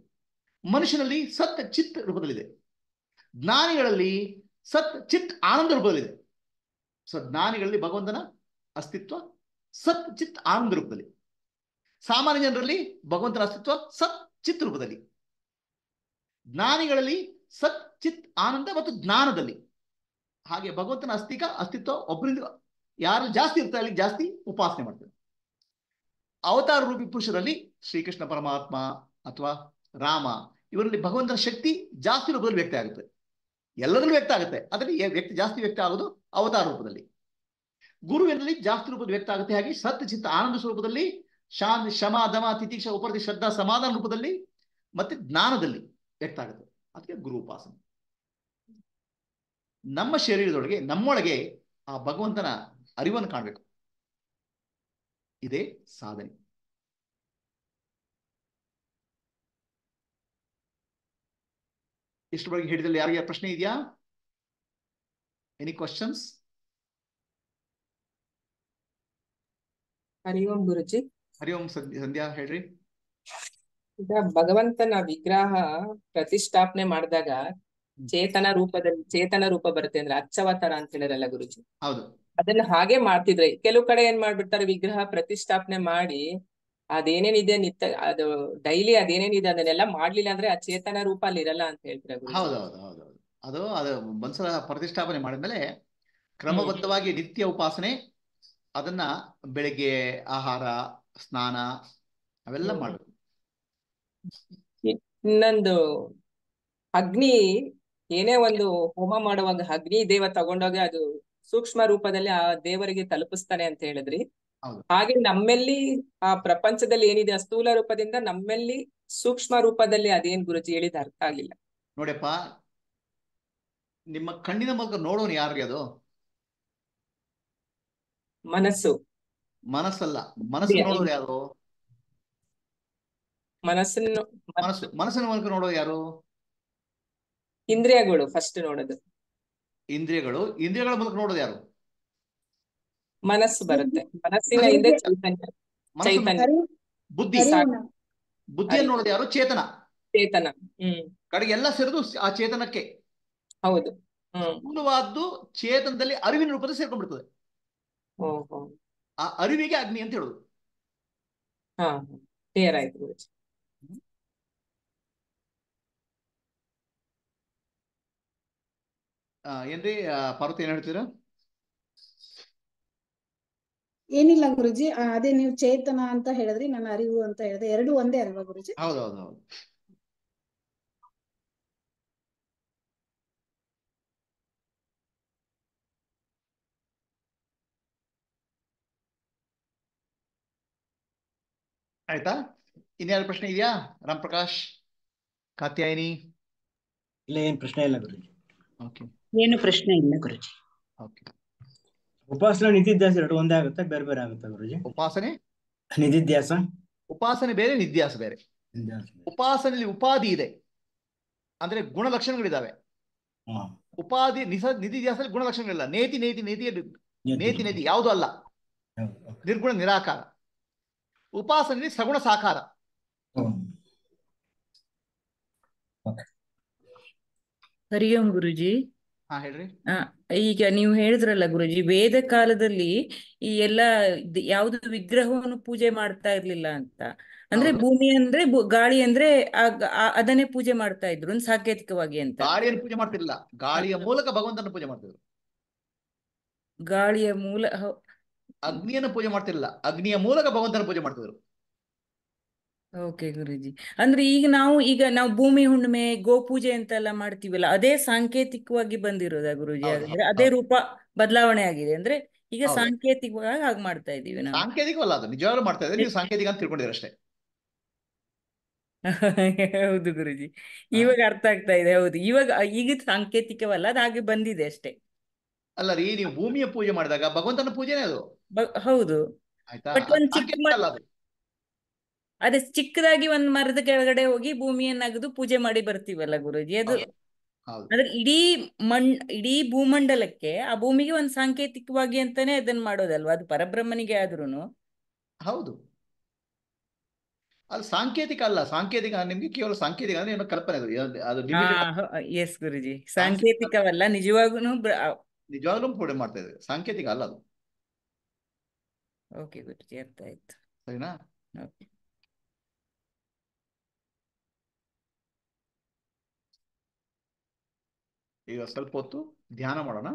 ಮನುಷ್ಯನಲ್ಲಿ ಸತ್ ಚಿತ್ ರೂಪದಲ್ಲಿದೆ. ಜ್ಞಾನಿಗಳಲ್ಲಿ ಸತ್ ಚಿತ್ ಆನಂದ ರೂಪದಲ್ಲಿದೆ. ಸೊ ಜ್ಞಾನಿಗಳಲ್ಲಿ ಭಗವಂತನ ಅಸ್ತಿತ್ವ ಸತ್ ಚಿತ್ ಆನಂದ ರೂಪದಲ್ಲಿ. ಸಾಮಾನ್ಯ ಜನರಲ್ಲಿ ಭಗವಂತನ ಅಸ್ತಿತ್ವ ಸತ್ ಚಿತ್ ರೂಪದಲ್ಲಿ. ಜ್ಞಾನಿಗಳಲ್ಲಿ ಸತ್ ಚಿತ್ ಆನಂದ ಮತ್ತು ಜ್ಞಾನದಲ್ಲಿ. ಹಾಗೆ ಭಗವಂತನ ಅಸ್ತಿತ್ವ ಒಬ್ಬರಿಂದ ಯಾರು ಜಾಸ್ತಿ ಇರ್ತಾರೆ ಅಲ್ಲಿ ಜಾಸ್ತಿ ಉಪಾಸನೆ ಮಾಡ್ತಾರೆ. ಅವತಾರ ರೂಪಿ ಪುರುಷರಲ್ಲಿ ಶ್ರೀಕೃಷ್ಣ ಪರಮಾತ್ಮ ಅಥವಾ ರಾಮ, ಇವರಲ್ಲಿ ಭಗವಂತನ ಶಕ್ತಿ ಜಾಸ್ತಿ ರೂಪದಲ್ಲಿ ವ್ಯಕ್ತ ಆಗುತ್ತೆ. ಎಲ್ಲದರಲ್ಲೂ ವ್ಯಕ್ತ ಆಗುತ್ತೆ, ಅದರಲ್ಲಿ ಜಾಸ್ತಿ ವ್ಯಕ್ತ ಆಗೋದು ಅವತಾರ ರೂಪದಲ್ಲಿ. ಗುರುವಿನಲ್ಲಿ ಜಾಸ್ತಿ ರೂಪದಲ್ಲಿ ವ್ಯಕ್ತ ಆಗುತ್ತೆ. ಹಾಗೆ ಸತ್ ಚಿತ್ತ ಆನಂದ ಸ್ವರೂಪದಲ್ಲಿ, ಶಾಂತಿ ಶಮ ದಮ ತಿತಿಕ್ಷ ಉಪರತಿ ಶ್ರದ್ಧಾ ಸಮಾಧಾನ ರೂಪದಲ್ಲಿ, ಮತ್ತೆ ಜ್ಞಾನದಲ್ಲಿ ವ್ಯಕ್ತ ಆಗುತ್ತೆ. ಅದಕ್ಕೆ ಗುರು ಉಪಾಸನೆ. ನಮ್ಮ ಶರೀರದೊಳಗೆ, ನಮ್ಮೊಳಗೆ ಆ ಭಗವಂತನ ಅರಿವನ್ನು ಕಾಣಬೇಕು. ಇದೇ ಸಾಧನೆ. ಇಷ್ಟು ಬಗ್ಗೆ ಹೇಳಿದಲ್ಲಿ ಯಾರಿಗೆ ಪ್ರಶ್ನೆ ಇದೆಯಾ? Any questions? ಹರಿ ಓಂ ಗುರುಜಿ. ಹರಿ ಓಂ ಸಂಧ್ಯಾ, ಹೇಳ್ರಿ. ಈಗ ಭಗವಂತನ ವಿಗ್ರಹ ಪ್ರತಿಷ್ಠಾಪನೆ ಮಾಡಿದಾಗ ಚೇತನ ರೂಪ ಬರುತ್ತೆ ಅಂದ್ರೆ ಅಚ್ಚವತಾರ ಅಂತ ಹೇಳಿರಲ್ಲ ಗುರುಜಿ. ಹೌದು. ಅದನ್ನ ಹಾಗೆ ಮಾಡ್ತಿದ್ರೆ, ಕೆಲವು ಕಡೆ ಏನ್ ಮಾಡ್ಬಿಡ್ತಾರೆ, ವಿಗ್ರಹ ಪ್ರತಿಷ್ಠಾಪನೆ ಮಾಡಿ ಅದೇನೇನಿದೆ ಅದು ಡೈಲಿ ಅದೇನೇನಿದೆ ಅದನ್ನೆಲ್ಲ ಮಾಡ್ಲಿಲ್ಲ ಅಂದ್ರೆ ಆ ಚೇತನ ರೂಪ ಅಲ್ಲಿ ಇರಲ್ಲ ಅಂತ ಹೇಳ್ತಾರೆ ಗುರುಜಿ. ಹೌದೌದು. ಅದು ಒಂದ್ಸಲ ಪ್ರತಿಷ್ಠಾಪನೆ ಮಾಡಿದ್ಮೇಲೆ ಕ್ರಮಬದ್ಧವಾಗಿ ನಿತ್ಯ ಉಪಾಸನೆ, ಅದನ್ನ ಬೆಳಿಗ್ಗೆ ಆಹಾರ, ಸ್ನಾನ ಅವೆಲ್ಲ ಮಾಡಬೇಕು. ಇನ್ನೊಂದು, ಅಗ್ನಿ ಏನೇ ಒಂದು ಹೋಮ ಮಾಡುವಾಗ ಅಗ್ನಿ ದೇವ ತಗೊಂಡೋಗಿ ಅದು ಸೂಕ್ಷ್ಮ ರೂಪದಲ್ಲಿ ಆ ದೇವರಿಗೆ ತಲುಪಿಸ್ತಾನೆ ಅಂತ ಹೇಳಿದ್ರಿ. ಹಾಗೆ ನಮ್ಮಲ್ಲಿ ಆ ಪ್ರಪಂಚದಲ್ಲಿ ಏನಿದೆ ಆ ಸ್ಥೂಲ ರೂಪದಿಂದ ನಮ್ಮಲ್ಲಿ ಸೂಕ್ಷ್ಮ ರೂಪದಲ್ಲಿ ಅದೇನ್ ಗುರುಜಿ ಹೇಳಿದ ಅರ್ಥ ಆಗಿಲ್ಲ. ನೋಡಪ್ಪ, ನಿಮ್ಮ ಕಣ್ಣಿನ ಮೂಲಕ ನೋಡೋನು ಯಾರಿಗೆ? ಅದು ಮನಸ್ಸಲ್ಲ. ಮನಸ್ಸು ನೋಡೋರು ಯಾರು? ಮನಸ್ಸಿನ ಮೂಲಕ ನೋಡೋರು ಯಾರು? ಇಂದ್ರಿಯಗಳು ಫಸ್ಟ್ ನೋಡೋದು. ಇಂದ್ರಿಯಗಳ ಮೂಲಕ ನೋಡೋದು ಯಾರು? ಮನಸ್ಸು ಬರುತ್ತೆ. ಮನಸ್ಸಿನ ಹಿಂದೆ ಚೈತನ್ಯ. ಬುದ್ಧಿ, ಅರಿವು ಬುದ್ಧಿಯನ್ನು ನೋಡೋದು ಯಾರು? ಚೇತನ. ಚೇತನ. ಕಡೆಗೆ ಎಲ್ಲ ಸೇರೋದು ಆ ಚೇತನಕ್ಕೆ. ಹೌದು. ಸ್ಥೂಲವಾದ್ದು ಚೇತನದಲ್ಲಿ ಅರಿವಿನ ರೂಪದಲ್ಲಿ ಸೇರ್ಕೊಂಡ್ಬಿಡ್ತದೆ. ಆ ಅರಿವಿಗೆ ಅಗ್ನಿ ಅಂತ ಹೇಳುದು. ಕ್ಲಿಯರ್ ಆಯ್ತು ಗುರುಜಿ. ಏನ್ರಿ ಪಾರ್ವತಿ ಏನ್ ಹೇಳ್ತೀರಾ? ಏನಿಲ್ಲ ಗುರುಜಿ, ಅದೇ ನೀವು ಚೇತನ ಅಂತ ಹೇಳಿದ್ರಿ, ನನ್ನ ಅರಿವು ಅಂತ ಹೇಳಿದೆ, ಎರಡು ಒಂದೇ ಅಲ್ವಾ ಗುರುಜಿ? ಹೌದೌದು. ಆಯ್ತಾ? ಇನ್ಯಾರು ಪ್ರಶ್ನೆ ಇದೆಯಾ? ರಾಮ್ ಪ್ರಕಾಶ್, ಕಾತ್ಯಾಯಿನಿ? ಇಲ್ಲ, ಏನ್ ಪ್ರಶ್ನೆ ಇಲ್ಲ ಗುರುಜಿ. ಓಕೆ, ಏನು ಪ್ರಶ್ನೆ ಇಲ್ಲ ಗುರುಜಿ. ಓಕೆ. ಉಪಾಸನೆ ನಿಧಿಧ್ಯಾಸ ಎರಡು ಒಂದೇ ಆಗುತ್ತೆ, ಬೇರೆ ಬೇರೆ ಆಗುತ್ತೆ ಗುರುಜಿ? ಉಪಾಸನೆ ನಿಧಿಧ್ಯಾಸ, ಉಪಾಸನೆ ಬೇರೆ, ನಿಧ್ಯಾಸ ಬೇರೆ. ಉಪಾಸನೆಯಲ್ಲಿ ಉಪಾಧಿ ಇದೆ, ಅಂದ್ರೆ ಗುಣಲಕ್ಷಣಗಳಿದಾವೆ. ಉಪಾಧಿ ನಿಧಿಧ್ಯಾಸದಲ್ಲಿ ಗುಣಲಕ್ಷಣಗಳಿಲ್ಲ. ನೇತಿ ನೇತಿ ನೇತಿ ನೇತಿ ನೇತಿ ಯಾವುದು ಅಲ್ಲ, ನಿರ್ಗುಣ ನಿರಾಕಾರ. ಉಪಾಸನೆಯಲ್ಲಿ ಸಗುಣ ಸಾಕಾರ. ಹರಿ ಓಂ ಗುರುಜಿ. ಹೇಳ್ರಿ. ಈಗ ನೀವು ಹೇಳಿದ್ರಲ್ಲ ಗುರುಜಿ, ವೇದ ಕಾಲದಲ್ಲಿ ಈ ಎಲ್ಲ ಯಾವ್ದು ವಿಗ್ರಹವನ್ನು ಪೂಜೆ ಮಾಡ್ತಾ ಇರ್ಲಿಲ್ಲ ಅಂತ. ಅಂದ್ರೆ ಭೂಮಿ ಅಂದ್ರೆ ಗಾಳಿ ಅಂದ್ರೆ ಅದನ್ನೇ ಪೂಜೆ ಮಾಡ್ತಾ ಇದ್ರು ಸಾಂಕೇತಿಕವಾಗಿ ಅಂತ. ಗಾಳಿಯನ್ನು ಪೂಜೆ ಮಾಡ್ತಿರ್ಲಿಲ್ಲ, ಗಾಳಿಯ ಮೂಲಕ ಭಗವಂತನ ಪೂಜೆ ಮಾಡ್ತಿದ್ರು. ಗಾಳಿಯ ಮೂಲ ಅಗ್ನಿಯನ್ನು ಪೂಜೆ ಮಾಡ್ತಿರ್ಲಿಲ್ಲ, ಅಗ್ನಿಯ ಮೂಲಕ ಭಗವಂತನ ಪೂಜೆ ಮಾಡ್ತಿದ್ರು. ಓಕೆ ಗುರುಜಿ. ಅಂದ್ರೆ ಈಗ ನಾವು ಭೂಮಿ ಹುಣ್ಣಿಮೆ, ಗೋಪೂಜೆ ಅಂತೆಲ್ಲ ಮಾಡ್ತೀವಲ್ಲ, ಅದೇ ಸಾಂಕೇತಿಕವಾಗಿ ಬಂದಿರೋದ ಗುರುಜಿ? ಅಂದ್ರೆ ಅದೇ ರೂಪ ಬದಲಾವಣೆ ಆಗಿದೆ ಅಂದ್ರೆ ಈಗ ಸಾಂಕೇತಿಕವಾಗಿ ಹಾಗೆ ಮಾಡ್ತಾ ಇದೀವಿ ನಾವು. ಸಾಂಕೇತಿಕವಲ್ಲ, ಅದು ನಿಜವಾಗ್ಲೂ ಮಾಡ್ತಾ ಇದ್ರೆ ನೀವು ಸಾಂಕೇತಿಕ ಅಂತ ತಿಳ್ಕೊಂಡಿದ್ರೆ ಅಷ್ಟೇ. ಹೌದು ಗುರುಜಿ, ಇವಾಗ ಅರ್ಥ ಆಗ್ತಾ ಇದೆ. ಹೌದು, ಈಗ ಸಾಂಕೇತಿಕವಲ್ಲ, ಅದು ಹಾಗೆ ಬಂದಿದೆ ಅಷ್ಟೇ. ಅಲ್ಲ ರೀ, ನೀವು ಭೂಮಿಯ ಪೂಜೆ ಮಾಡಿದಾಗ ಭಗವಂತನ ಪೂಜೆನೇ ಅದು. ಹೌದು, ಆಯ್ತಾ? ಬಟ್ ಒಂದ್ ಅದೇ ಚಿಕ್ಕದಾಗಿ ಒಂದ್ ಮರದ ಕೆಳಗಡೆ ಹೋಗಿ ಭೂಮಿಯನ್ನ ಅಗದು ಪೂಜೆ ಮಾಡಿ ಬರ್ತೀವಲ್ಲ ಗುರುಜಿ, ಅದು ಅಂದ್ರೆ ಇಡೀ ಭೂಮಂಡಲಕ್ಕೆ, ಆ ಭೂಮಿಗೆ ಒಂದ್ ಸಾಂಕೇತಿಕವಾಗಿ ಅಂತಾನೆ ಅದನ್ನ ಮಾಡೋದಲ್ವಾ? ಅದು ಪರಬ್ರಹ್ಮನಿಗೆ ಆದ್ರೂನು. ಹೌದು, ಅದು ಸಾಂಕೇತಿಕ ಅಲ್ಲ. ಸಾಂಕೇತಿಕ ನಿಮ್ಗೆ ಕೇವಲ ಸಾಂಕೇತಿಕ ಅಂದ್ರೆ ಏನೋ ಕಲ್ಪನೆ, ಅದು ಎಸ್ ಗುರುಜಿ, ಸಾಂಕೇತಿಕವಲ್ಲ, ನಿಜವಾಗ್ಲೂ ಪೂಜೆ ಮಾಡ್ತಾ ಇದ್ವಿ, ಸಾಂಕೇತಿಕ ಅಲ್ಲ ಅದು. ಓಕೆ ಗುರುಜಿ, ಅರ್ಥ ಆಯ್ತು. ಸರಿನಾ? ಓಕೆ. ಈಗ ಸ್ವಲ್ಪ ಹೊತ್ತು ಧ್ಯಾನ ಮಾಡೋಣ.